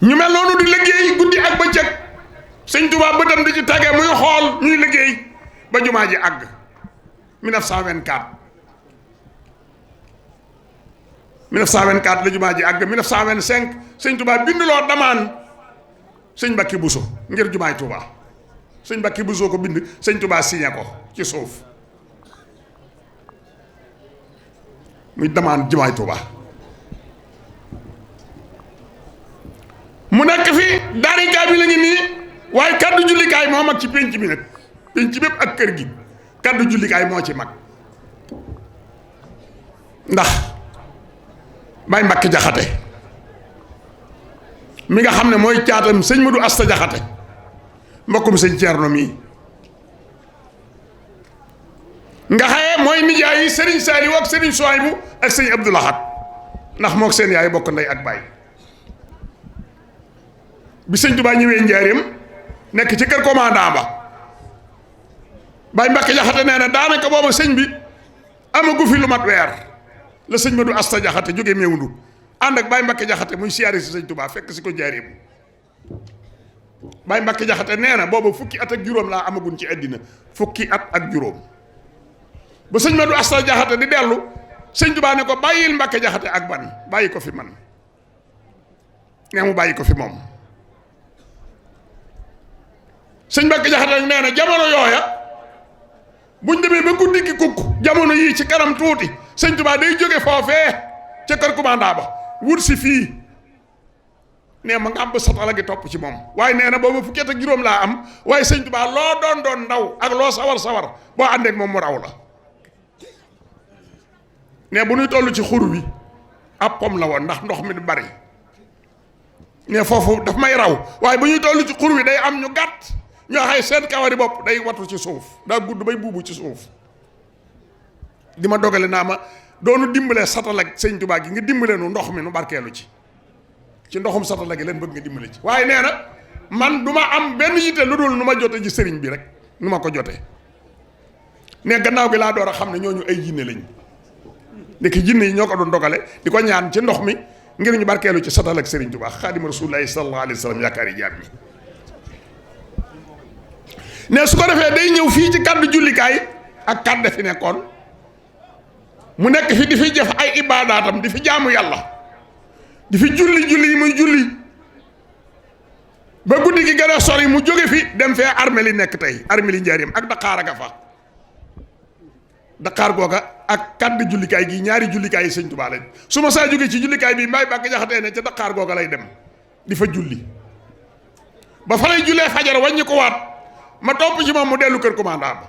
Speaker 4: ñu mel noonu di liggéey guddi ak bëccëg sëñ Tuubaa bëtam di ci tege muy xool ñuy liggéey ba jumaa ji àgg 1924 la jumaa ji àgg 1925 sëñ Tuubaa binduloo damaan sëñ Mbàkke Buso ngir jumaay Tuubaa sëñ Mbàkke Buso ko bind sëñ Tuubaa signé ko ci suuf muy damaan jumaay Tuubaa mu nekk fi daarikaay bi la ngi nii waaye kaddu jullikaay moo mag ci pénc bi nag pénc bépp ak kër gi kaddu jullikaay moo ci mag ndax Baay Mbàkke Jaxate mi nga xam ne mooy caatam sëñ Madu Asta Jaxate mbokkum sëñ Ceerno mii nga xaye mooy nijaay yi Sëriñ Saaliw ak Sëriñ Suwaybu ak sëñ Abdou Lahad ndax mook seen yaay bokk ndey ak baay bi sëñ Tuubaa ñëwee Njaaréem nekk ci kër commandant ba Baay Mbàkke Jaxate nee na daanaka booba sëñ bi amagu fi lu mat weer la sëñ Madu Asta Jaxate jógee Mewndu ànd ak Baay Mbàkke Jaxate muy siyaare si sëñ Tuubaa fekk si ko Njaaréem Baay Mbàkke Jaxate nee na booba fukki at ak juróom laa amagun ci àddina fukki at ak juróom ba sëñ Madu Asta Jaxate di dellu sëñ Tuubaa ne ko bàyyil Mbàkke Jaxate ak ban bàyyi ko fi man nee mu bàyyi ko fi moom sëñ Mbàkke Jaxate nee na jamono yooya buñ demee ba guddi gi kukk jamono yii ci kanam tuuti sëñ Tuubaa day jóge foofee ca kër commandant ba wut si fii nee ma nga am ba satala gi topp ci moom waaye nee na booba fukki at ak juróom laa am waaye sëñ Tuubaa loo doon ndaw ak loo sawar boo àndeek moom mu raw la nee bu ñuy toll ci xur wi ab pom la woon ndax ndox mi du bari nee foofu daf may raw waaye bu ñuy toll ci xur wi day am ñu gàtt ñoo xay seen kawari bopp day watu ci suuf daa gudd bay buubu ci suuf di ma dogale naa ma doonu dimbalee satala sëñ Tuubaa gi nga dimbale nu ndox mi nu barkeelu ci ndoxum satala gi leen bëgg nga dimbale ci waaye nee na man du ma am benn yitte lu dul nu ma jote ji sëriñ bi rek nu ma ko jotee ne gannaaw gi laa door a xam ne ñooñu ay jinne lañ ndekki jinne yi ñoo ko doon dogale di ko ñaan ci ndox mi ngir ñu barkeelu ci satala ak sëriñ Tuubaa xaadimu rasuulillaahi sallallaahu alayhi wa sallam yaakaari jaam ñi ne su ko defee day ñëw fii ci kàddu jullikaay ak kàddu fi nekkoon mu nekk fi di fi jëf ay ibaadaatam di fi jaamu yàlla di fi julli yi muy julli ba guddi gi gën a sori mu jóge fi dem fee armée li nekk tey armée li Njaaréem ak Dakar a nga fa Dakar googa ak kàddu jullikaay gi ñaari jullikaay yi sëñ Tuubaa lañ su ma saa jóge ci jullikaay bi Baay Mbàkke Jaxate ne ca Dakar googa lay dem di fa julli ba fa lay jullee fajar wàññi ko waat ma topp ci moom mu dellu kër commandant ba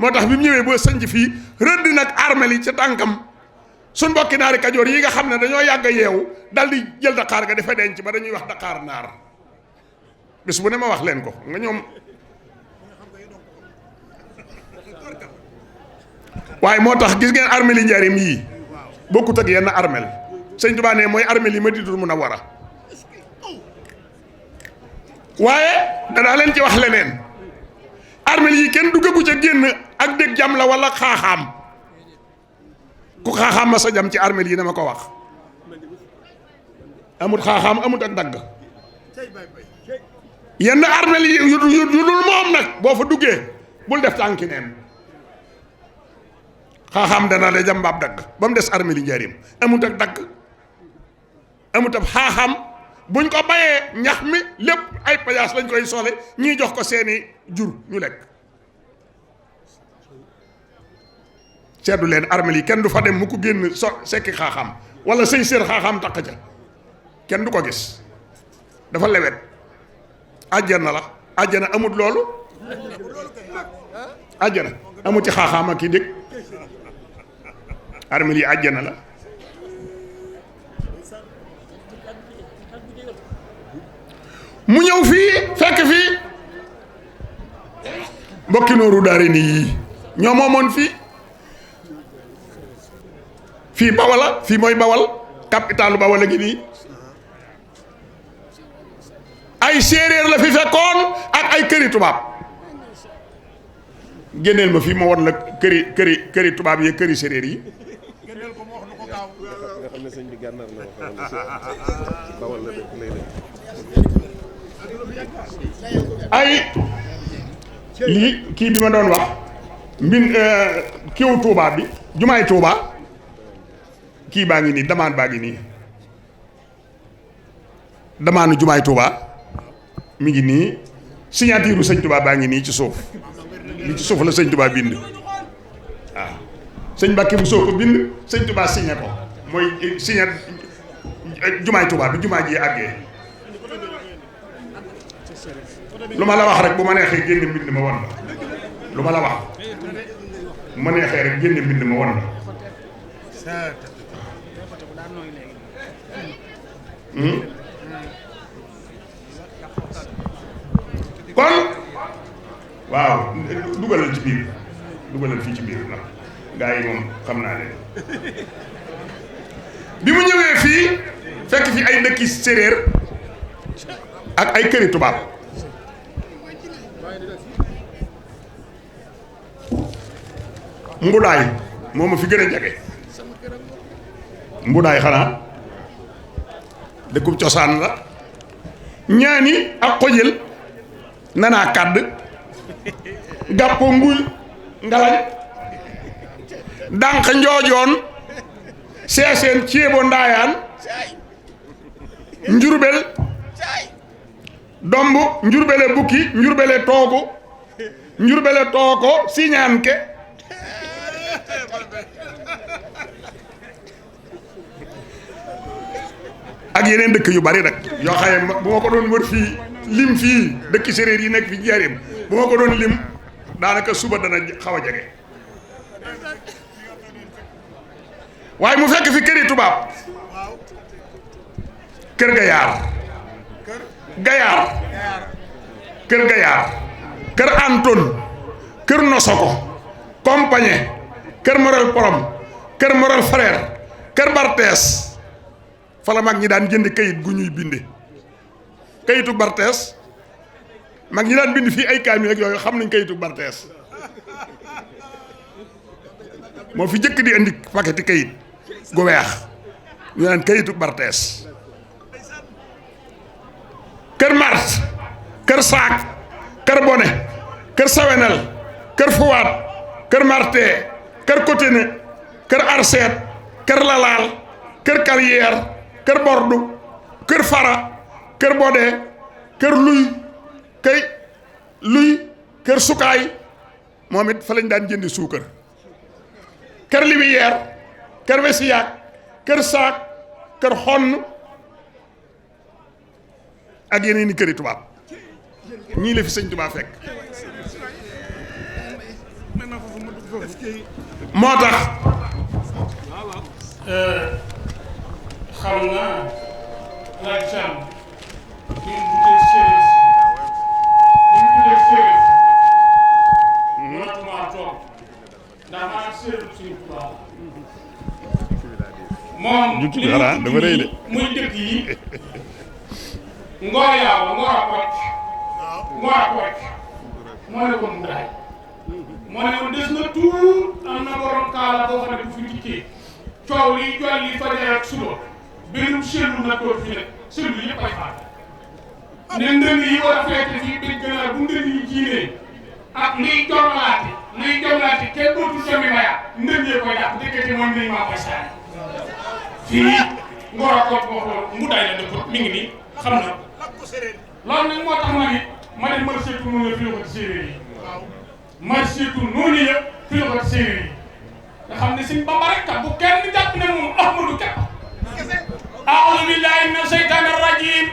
Speaker 4: moo tax bi mu ñëwee boo sanc fii rëdd nag armel yi ca tànkam suñ mbokki naari Kajoor yi nga xam ne dañoo yàgg a yeewu dal di jël Dakar ga dafa denc ba dañuy wax Dakar naar bis bu ne ma wax leen ko nga ñoom waaye moo tax gis ngeen armel yi Njaaréem yii bokkut ak yenn armel sëñ Tuubaa ne mooy armel yi Madinatul Munawwara waaye danaa leen ci wax leneen armel yi kenn duggagu ca génn ak dégg jam la wala xaaxaam ku xaaxaam ma sa jam ci armel yi na ma ko wax amut xaaxaam amut ak dagg yenn armel yi yu dul moom nag boo fa duggee bul def tànki neen xaaxaam dana la jam baab dagg ba mu des armel yi Njaaréem amut ak dagg amut ab xaaxaam buñ ko bayee ñax mi lépp ay payaas lañ koy sole ñii jox ko seeni jur ñu lekk seddu leen armel yi kenn du fa dem mu ko génn sekki xaaxaam wala sëñ séer xaaxaam taq ca kenn du ko gis dafa lewet àjjana la àjjana amut loolu àjjana amut ci xaaxaam ak ki dégg armel yi àjjana la mu ñëw fii fekk fii mbokki nooru daari nii yii ñoo moomoon fii bawala fii mooy bawal capitalu bawal a ngi nii ay séeréer la fi fekkoon ak ay këri tubaab génneel ma fii ma won la këri tubaab yi këri séeréer yi
Speaker 7: nga xam ne sëñ bi gànnaar la wax bawal la dëkk léeg-léeg
Speaker 4: ay lii kii bi ma doon wax kiiwu Touba bi jumaay Touba kii baa ngi nii damaan baa ngi nii damaanu jumaay Touba mi ngi nii signature sëñ Touba baa ngi nii ci suuf li ci suuf la sëñ Touba bind waaw sëñ Mbàkke bu soo ko bind sëñ Touba signé ko mooy signé jumaay Touba bi jumaa ji àggee lu ma la wax rek bu ma neexee génne mbind ma won la lu ma la wax bu ma neexee rek génne mbind ma won la kon waaw dugalal ci biir dugalal fii ci biir nag gaa yi moom xam naa leen bi mu ñëwee fii fekk fi ay dëkki séréer ak ay këri tubaab mbudaay moo ma fi gën a jege mbudaay xanaa dëkkub cosaan la ñaani ak xojël nanaa kàdd gàppo nguy ngalañ dànq njoojoon seeseen ceebo ndaayaan njurbel domb njurbele bukki njurbele tooko siñaanke ak yeneen dëkk yu bari nag yoo xam ne bu ma ko doon wër fii lim fii dëkki séréer yi nekk fi Njaaréem bu ma ko doon lim daanaka suba dana xaw a jege waaye mu fekk fi këri tubaab kër Gayaar kër Anton kër Nosoko compagnie kër Morel Porom kër Morel Frère kër Bartees fa la mag ñi daan jënd kayit gu ñuy binde kayitu Bartees mag ñi daan bind fii ay kaamil ak yooyu xam nañ kayitu Bartees moo fi jëkk di indi paqueti kayit gu weex ñu naan kayitu Bartees kër Mars kër Saak kër Bone kër Sawenel kër Fuwaat kër Marte kër Coténé kër Arseet kër Lalaal kër Carrière kër Bordu kër Fara kër Bodé kër Luy kër Sukaay moom it fa lañ daan jëndi suukar kër Libiyeer kër Wesiyaak kër Saak kër Xonn ak yeneen i këri tubaab ñii la fi sëñ Tuubaa fekk moo tax
Speaker 8: xam naa laaj Thiam bi mu tuddee séeréer mënatuma toog ndax maa séeréer suñu Tuubaa moom
Speaker 4: dafa rëy de
Speaker 8: muy dëkk yi Ngor Yaawa Ngor a Kocc moo ne ko mu daay moo ne ko des na tuut am na borom kaala boo xam ne bu fi dikkee coow li jol li fajar ak suba benn seetlu na toog fi ne seetlu yëpp ay faat ne ndënd yi war a feete fii bëj gënaar bu ndënd yi jiinee ak liy jomlaate kenn dootul jomi maya ndënd yee koy dàq dëkkati moom nañ maa koy saani fii Ngor a Kocc wax loolu mu daay la dëkk mi ngi nii xam na loolu nag moo tax ma ne marsetu noonu la fi la ko ci séeréer yi marsetu noonu ya fi la ko ci séeréer yi nga xam ne Sëñ Bamba rek kat bu kenn jàpp ne moom Ahmadu képp أعوذ بالله من الشيطان الرجيم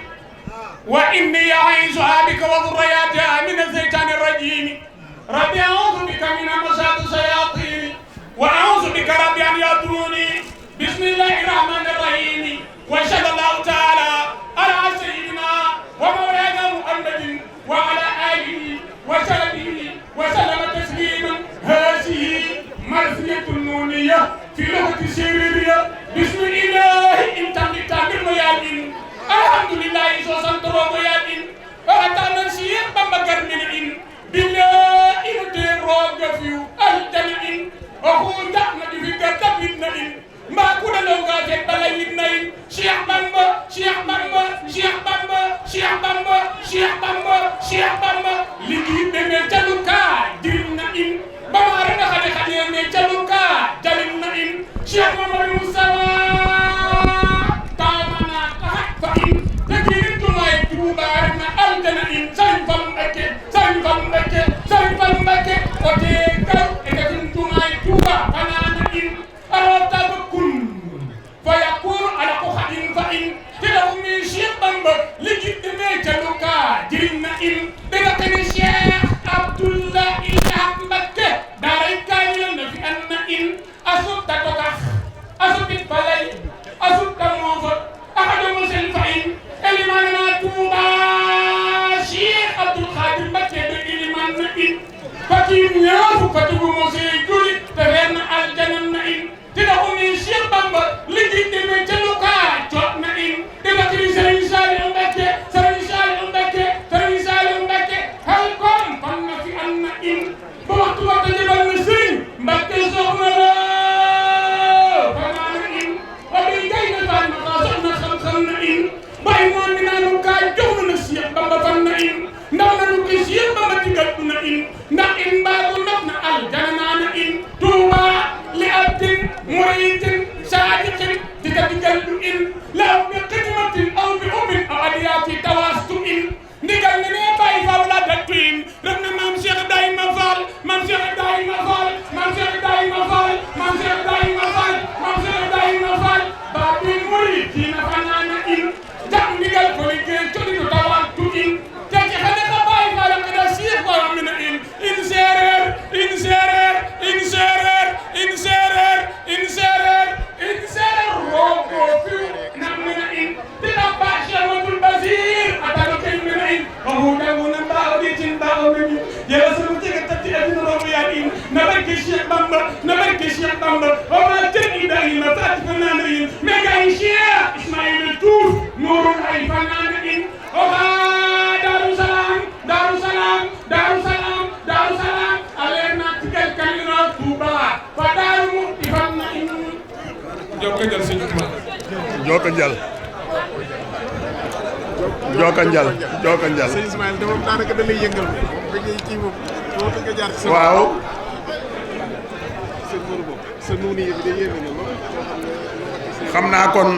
Speaker 8: وإني أعيذها بك وذرياتها من الشيطان الرجيم ربي أعوذ بك من همزات الشياطين وأعوذ بك ربي أن يضروني بسم الله الرحمن الرحيم وصلى الله تعالى على سيدنا ومولانا محمد وعلى آله وصحبه وسلم تسليما هذه مرثية النونية في لغة السريرية بسم الله إن تعمل ويامين الحمد لله سوسن تروب ويامين أتانا سير بمبكر من إن بالله إن تروب فيو الجميع أخو دعنا في كتابنا إن ما كنا لو قاعد بلاينا إن شيخ بامبا شيخ بامبا شيخ بامبا شيخ بامبا شيخ بامبا شيخ بامبا لكي بمجالوكا ديرنا إن بمارنا خدي خدي مجالوكا جالنا إن شيخ محمد موسى تامنا فإن تكين تلاي تبارنا ألجنا إن سنفم أكى سنفم أكى سنفم أكى وتكر إذا تلاي تبا فنانا إن أراد كن فيكون على قحين فإن تلهم من شيخ بامبا لجد مجالوكا جرنا إن بلقين الشيخ عبد الله إلهام مكة داري كامل في أن إن أسوك تتوكخ أسوك البلاي أسوك تموفر أحد مسلم فإن إلماننا توبا شيخ عبد الخادم مكة بإلمان إن فكيم يافو فتبو مسيح جولي تغيرنا الجنة إن تلهم من شيخ بامبا لجد مجالوكا جوتنا إن تبكري سرين سالي أمبكة سرين سالي أمبكة سرين سالي أمبكة هل كون فن في أن إن بوقت وقت جبل نسرين مبكة زغمرا فنانا إن وبيجين فان مقاصدنا خمخمنا إن بايمان منا نوكا جونا نسيح بامبا فن إن نونا نوكي سيح بامبا تقلبنا إن نا إن بابو نبنا الجنانا إن توبا لأبد مريد صادق تتقلب إن لا بقدمة أو بأم أو أديات تواست إن ndigal ni ne bay fal la daktin revna mam cheikh dayma fall mam cheikh dayma fall mam cheikh dayma fall mam cheikh dayma fall mam cheikh dayma fall babin murid dina fanana in jam ndigal ko liggéey codi to tawal tu in te ci xane ka bay fal ak da cheikh ko amina in serer in serer in serer in serer in serer in serer rogo fi namina in dina ba cheikh Abdul Basir atalo وهو دعونا باوديتين باودين يا رسول الله تكتي أدنى ربيعين نبرك الشيخ بامبا نبرك الشيخ بامبا وما تني دايما فاتح فنانين ميجا الشيخ إسماعيل التوف نور الحي فنانين وها دار السلام دار السلام دار السلام دار السلام علينا تكل كلنا توبا فدار مؤتي فنانين جوكا جل سيدنا
Speaker 4: jooka njal jooka njal jooka njal
Speaker 7: sëñ Ismaïl de moom daanaka da lay yëngal moom bëggee kii moom boo bëgg a jaar ci
Speaker 4: waaw
Speaker 7: sëñ Mourou boobu sa nuuni yi bi da yéeme na lool
Speaker 4: xam naa kon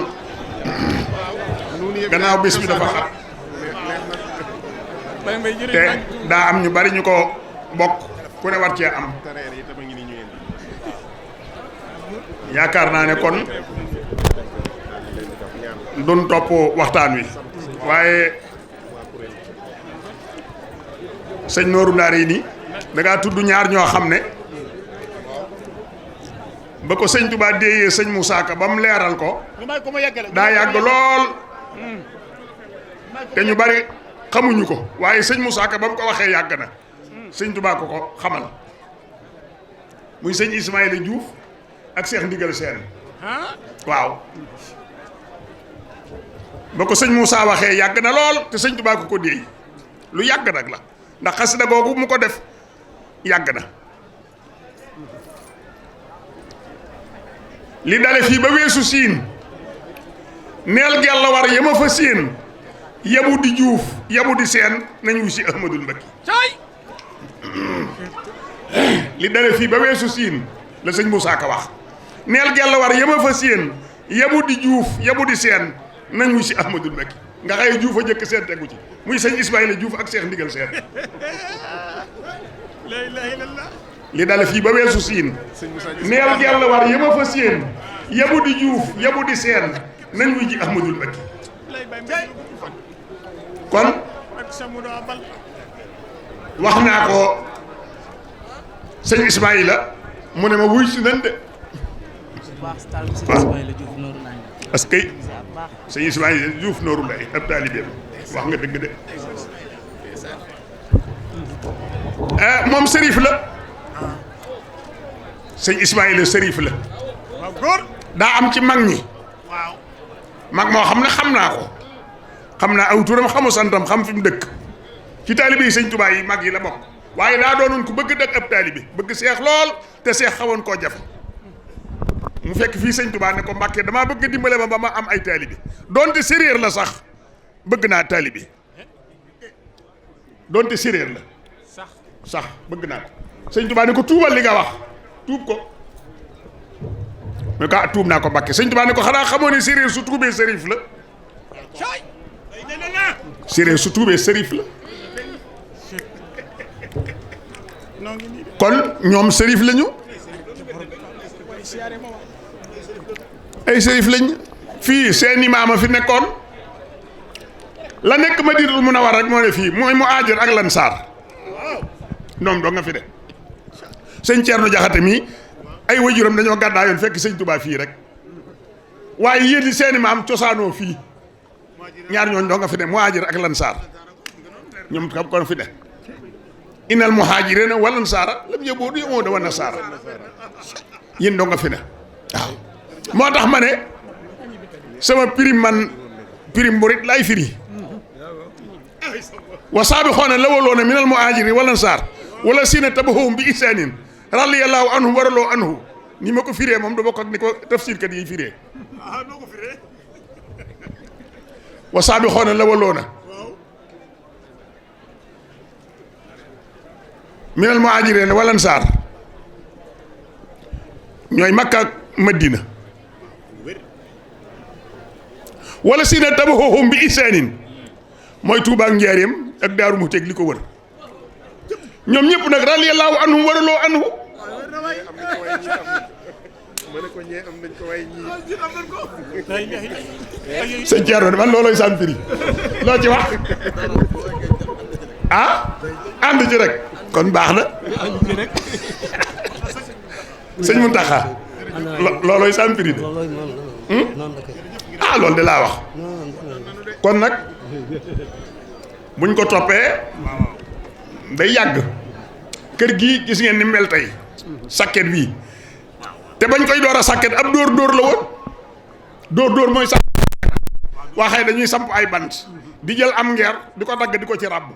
Speaker 4: gannaaw bis bi dafa xat te daa am ñu bari ñu ko bokk ku ne war cee am
Speaker 7: tareer yi tama ngi ni ñu indi
Speaker 4: yaakaar naa ne kon duñ topp waxtaan wi waaye sëñ Nooru Daarayni da ngaa tudd ñaar ñoo xam ne ba ko sëñ Touba déeyee sëñ Moussa Ka ba mu leeral ko daa yàgg lool te ñu bari xamuñu ko waaye sëñ Moussa Ka ba mu ko waxee yàgg na sëñ Touba ko xamal muy sëñ Ismaïla Diouf ak Cheikh Ndigal Sène waaw ba ko sëñ Moussa waxee yàgg na lool te sëñ Touba ko déey lu yàgg nag la ndax xasida googu mu ko def yàgg na li dale fii ba weesu siin neel gel la war yama fa siin yabu di Juuf yabu di Seen nañu si Ahmadul Mbakki li dale fii ba weesu siin la sëñ Moussa Ka wax neel gel la war yama fa siin yabu di Juuf yabu di Seen nañu si Ahmadul Mbakki nga xëye Juuf a jëkk Seen tegu ci muy sëñ Ismaïla Diouf ak Cheikh Ndigal Seen
Speaker 7: la ilaha illallah
Speaker 4: li dale fii ba weesu siin neel gel la war yama fa siin yabu di Juuf yabu di Seen nañ wuy ji Ahmadul Makki kon wax naa ko sëñ Ismaïla mu ne ma wuy si nan de waaw parce que sëñ Ismaïla Diouf Nooru Lay ab taalibeem wax nga dëgg de moom sërif la sëñ Ismaïla sërif la daa am ci mag ñi mag moo xam ne xam naa ko xam naa aw turam xamu santam xam fi mu dëkk ci taalibe yi sëñ Tuubaa yi mag yi la bokk waaye daa doonoon ku bëgg dëkk ab taalibe bëgg seex lool te seex xawoon koo jafe mu fekk fii sëñ Tuubaa ne ko Mbàkke damaa bëgg dimbale ma ba ma am ay taalibe donte séréer la sax bëgg naa taalibe donte séréer la sax bëgg naa ko sëñ Tuubaa ne ko tuubal li nga wax tuub ko mais ka tuub naa ko Mbàkke sëñ Tuubaa ne ko xanaa xamoo ne séréer su tuubee sërif la séréer su tuubee sërif la kon ñoom sërif lañu ay sërif lañ fii seeni maama fi nekkoon la nekk Madinatul Munawwara rek moo ne fii mooy mu Haajir ak Lansaar ñoom doo nga fi de sëñ Ceerno Jaxate mii ay wajuram dañoo gàddaayoon fekk sëñ Tuubaa fii rek waaye yéen di seeni maam cosaanoo fii ñaar ñooñ doo nga fi de mu Haajir ak Lansaar ñoom xam kon fi de innal muhaajiriina wal ansaara lam yabuudu yahuuda wa nasaara yéen doo nga fi ne waaw moo tax ma ne sama prime man prime murit laay firi wa saabixoona lawaloona minal muhaajiriina wal ansaar wala siina tabauhum bi ihsaanin radiyallaahu anhum wa raduu anhu ni ma ko firee moom du bokk ak ni ko tafsir kat yi firee wa saabixoona lawaloona minal muhaajiriina wal ansaar ñooy Makka ak Madina wala si na tabauhum bi ihsaanin mooy Tuubaa ak Njaaréem ak Daaru Muxti li ko wër ñoom ñëpp nag radiyallaahu anhum wa raduu anhu sëñ Thierno man loolooy saan firi loo ci wax ah ànd ci rek kon baax na sëñ Muntaxa loolooy saan firi de ah loolu de laa wax kon nag buñ ko toppee day yàgg kër gi gis ngeen ni mel tey sakket bii te bañ koy door a sakket ab dóor la woon dóor mooy sakket waxee dañuy samp ay bant di jël am ngeer di ko dagg di ko ci ràbb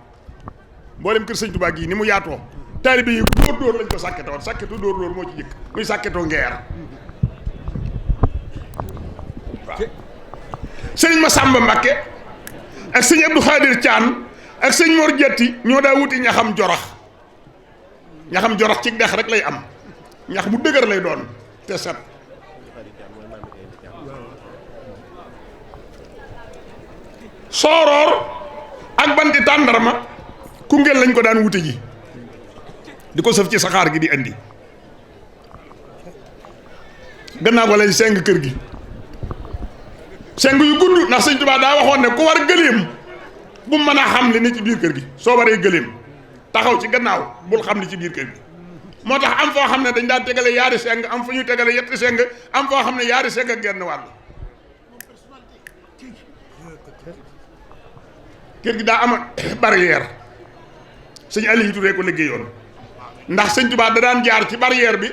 Speaker 4: mboolem kër sëñ Tuubaa gii ni mu yaatoo taalibe yi dóor lañ ko sàkkete woon sàkketu dóor moo ci jëkk muy sàkketoo ngeer waaw sëñ Masamba Mbakke ak sëñ Abdou Khadir Thian ak sëñ Mor Jetti ñoo daa wuti ñaxam jorox ci dex rek lay am ñax mu dëgër lay doon te set sooroor ak banti tàndarma Koungheul lañ ko daan wute ji di ko sëf ci saxaar gi di andi gannaaw ko lañ seng kër gi seng yu gudd ndax sëñ Tuubaa daa waxoon ne ku war gëléem bu mën a xam li ne ci biir kër gi soo waree gëléem taxaw ci gannaaw bul xam li ci biir kër gi moo tax am foo xam ne dañ daan tegale yaari seng am fu ñuy tegale yetti seng am foo xam ne yaari seng ak genn wàll kër gi daa am barrière sëñ Aliou Touré ko liggéeyoon ndax sëñ Tuubaa da daan jaar ci barrière bi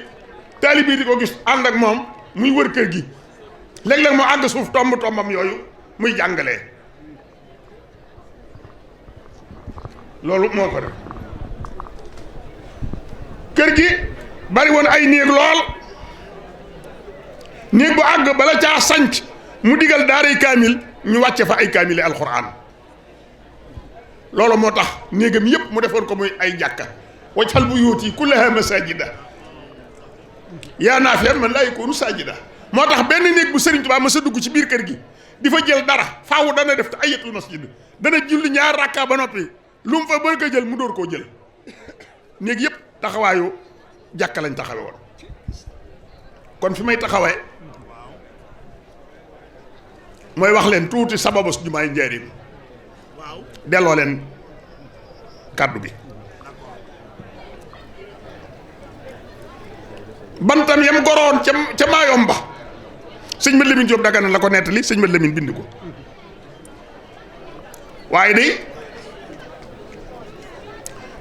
Speaker 4: taalibe di ko gis ànd ak moom muy wër kër gi léeg-léeg moo àgg suuf tombam yooyu muy jàngalee loolu moo ko def kër gi bari woon ay néeg lool néeg bu àgg bala caa sanc mu digal daaray kaamil ñu wàcce fa ay kaamili alxuraan loolu moo tax néegam yépp mu defoon ko muy ay jàkka wajal buyuuti kullaha masajida yaa naafiyan man laa yakuunu saajida moo tax benn néeg bu Sëriñ Tuubaa ma sa dugg ci biir kër gi di fa jël dara faawu dana def te ayatul masjid dana julli ñaar rakka ba noppi lu mu fa bëgg a jël mu dóor koo jël néeg yépp taxawaayu jàkka lañ taxawe woon kon fi may taxawee mooy wax leen tuuti sababu jumaay Njaaréem delloo leen kàddu bi. bantam yam goroon ca Maayomba sëñ Mat Lamin Jóob Dagana la ko nettali sëñ Mat Lamin bind ko waaye de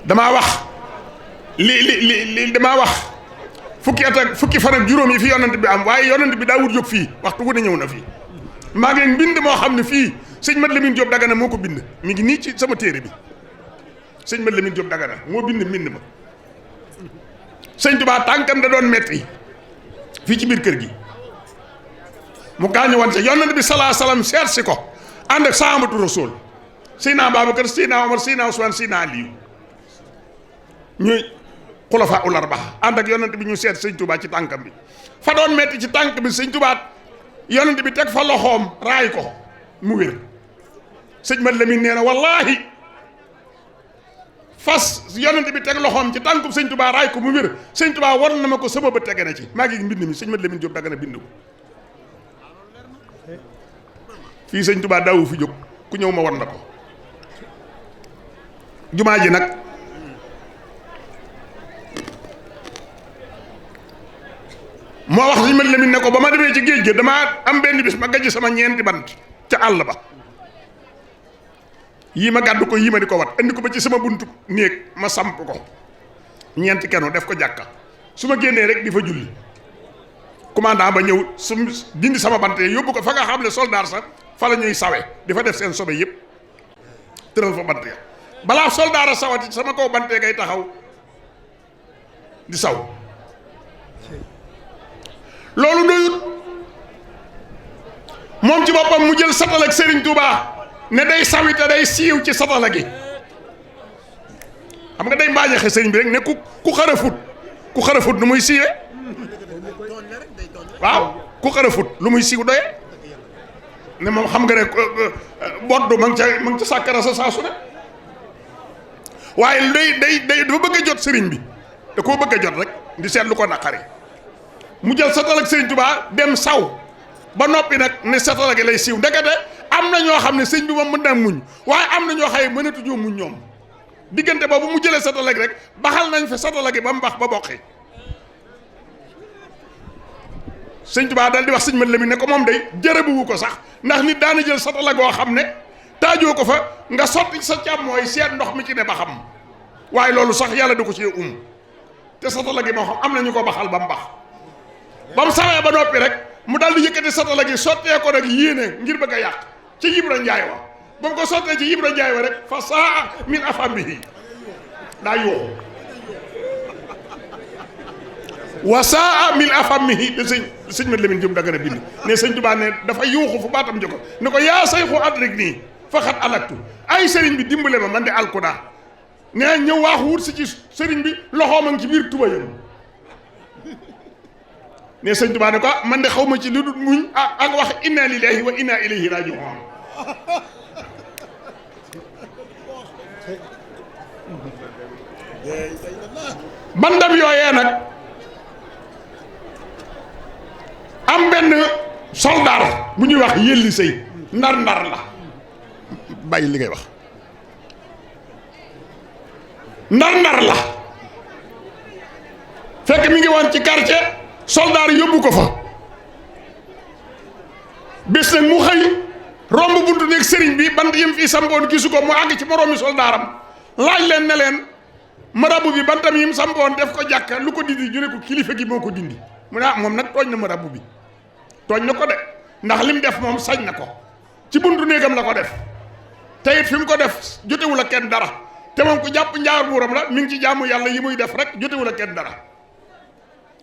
Speaker 4: damaa wax li damaa wax fukki fan ak juróom yi fi yonent bi am waaye yonent bi daawut jóg fii waxtu wu ne ñëw na fii maa ngi mbind moo xam ne fii sëñ Mat Lamin Jóob Dagana moo ko bind mi ngi nii ci sama téere bi sëñ Mat Lamin Jóob Dagana moo bind mbind ma sëñ Tuubaa tànkam da doon metti fii ci biir kër gi mu gaañu woon sa yonent bi salaa salaam seet si ko ànd ak sahabatu rasul Seydina Babacar Seydina Omar Seydina Usmaan Seydina Aliyu ñuy xulafaa ul arbaa ànd ak yonent bi ñu seet sëñ Tuubaa ci tànkam bi fa doon metti ci tànk bi sëñ Tuubaa yonent bi teg fa loxoom raay ko mu wér sëñ Mat Lamin nee na wallaahi fas yonent bi teg loxoom ci tànkub sëñ Tuubaa raay ko mu wér sëñ Tuubaa war na ma ko sama bët tege na ci maa ngi mbind mi sëñ Mat Lamin Jóob Dagana bind ko fii sëñ Tuubaa daawu fi jóg ku ñëw ma war na ko jumaa ji nag moo wax sëñ Mat Lamin ne ko ba ma demee ci géej gi damaa am benn bis ma gajj sama ñeenti bant ca àll ba yii ma gàddu ko yii ma di ko wat andi ko ba ci sama buntu néeg ma samp ko ñeenti keno def ko jàkka su ma génnee rek di fa julli commandant ba ñëw su dindi sama bante yóbbu ko fa nga xam ne soldaar sax fa la ñuy sawe di fa def seen sobe yëpp tëral fa bante balaa soldaar a sawati sama kaw bante ngay taxaw di saw loolu doyut moom ci boppam mu jël satal ak Serigne Touba ne day sawite day siiw ci satala gi xam nga day mbaajaxe sëriñ bi rek ne ku xarafut nu muy siiwe waaw ku xarafut lu muy siiw doye ne moom xam nga ne boddu ma ngi ca sàkkara sa saa su ne waaye day dafa bëgg a jot sëriñ bi da koo bëgg a jot rek di seet lu ko naqari mu jël satal ak Sëriñ Tuubaa dem saw ba noppi nag ne satala gi lay siiw ndekete am na ñoo xam ne sëñ bi moom mën naa muñ waaye am na ñoo xaye mënatuñoo muñ ñoom diggante boobu mu jëlee satala gi rek baxal nañ fa satala gi ba mu bax ba boqi sëñ Tuubaa dal di wax sëñ Mat Lamin ne ko moom day jërëbuwu ko sax ndax nit daana jël satala goo xam ne taajoo ko fa nga sotti sa càmmooy seet ndox mi ci ne ba xam waaye loolu sax yàlla du ko ci te satala gi moo xam am na ñu ko baxal ba mu bax ba mu sawee ba noppi rek mu daal di yëkkati satala gi sottee ko nag yéene ngir bëgg a yàq ci Ibra Njaay wa ba mu ko sottee ci Ibra Njaay wa rek fa saa min afamihi daa yuuxu wa saa min afamihi de sëñ Mat Lamin Jóob Dagana bind ne sëñ Tuubaa ne dafa yuuxu fu baatam joko ne ko yaa sayxu adrik nii faxat alaktu ay sëriñ bi dimbale ma man de alkuda ne ñëw waaxu wut si ci sëriñ bi loxoom a ngi ci biir tubayam ne sëñ Tuubaa ne ko man de xaw ma ci lu dul muñ ak wax inna lillahi wa inna ilayhi raji'un bandam yooyee nag am benn soldaar bu ñuy wax yëlli sëy ndar la bàyyi li ngay wax ndar la fekk mi ngi woon ci quartier soldaar yóbbu ko fa bés nag mu xëy romb buntu nekk sëriñ bi bant yim fii sampoon gisu ko mu àgg ci moroomi soldaaram laaj leen ne leen marabu bi bantam yim sampoon def ko jàkka lu ko dindi ñu ne ko kilifa gi moo ko dindi mu ne moom nag tooñ na marabu bi tooñ na ko de ndax lim def moom sañ na ko ci buntu néegam la ko def te it fi mu ko def jotewul ak kenn dara te moom ku jàpp njaar buuram la mi ngi ci jaamu yàlla yi muy def rek jotewul ak kenn dara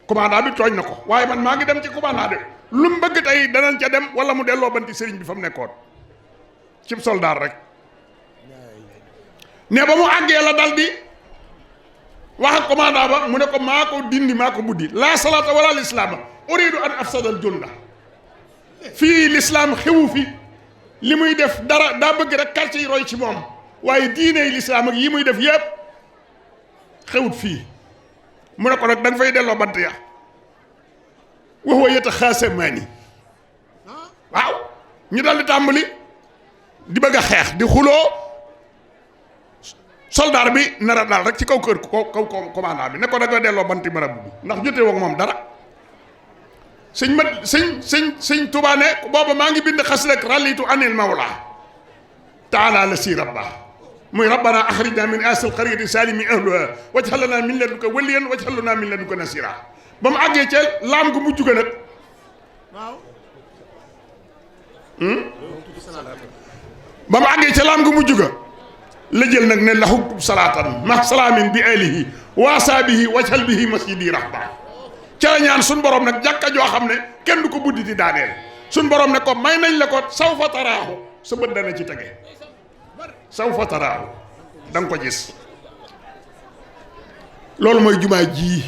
Speaker 4: commandant bi tooñ na ko waaye man maa ngi dem ci commandant bi lu mu bëgg tey danañ ca dem wala mu delloo banti sëriñ bi fa mu nekkoon cib soldaar rek ne ba mu àggee la dal di wax ak commandant ba mu ne ko maa ko dindi maa ko buddi laa salaata wala lislaama uridu an afsadal junda fii lislaam xewu fi li muy def dara daa bëgg rek quartier yi roy ci moom waaye diiney lislaam ak yi muy def yépp xewut fii mu ne ko nag da nga fay delloo bant ya wax wa yeta xaasamaani waaw ñu dal di tàmbali di bëgg a xeex di xuloo soldaar bi nar a daal rek ci kaw kër kaw commandant bi ne ko da nga delloo banti marab bi ndax jotee woog moom dara sëñ Tuubaa ne booba maa ngi bind xas rek rallitu anil mawla taala la si rabba muy rabbana axrijna min asil qaryati salimi ahluha wajhal lana min ladunka waliyan wajhal lana min ladunka nasira ba mu àggee ca laam gu mujj ga nag ba mu àggee ca laam gu mujj ga la jël nag ne lahu salaatan ma salaamin bi alihi wa asaabihi wajhal bihi masjidi rahba ca la ñaan suñ borom nag jàkka joo xam ne kenn du ko buddi di daaneel suñ borom ne ko may nañ la ko sawfa taraahu sa bët dana ci tege sawfa taraahu da nga ko gis loolu mooy jumaa ji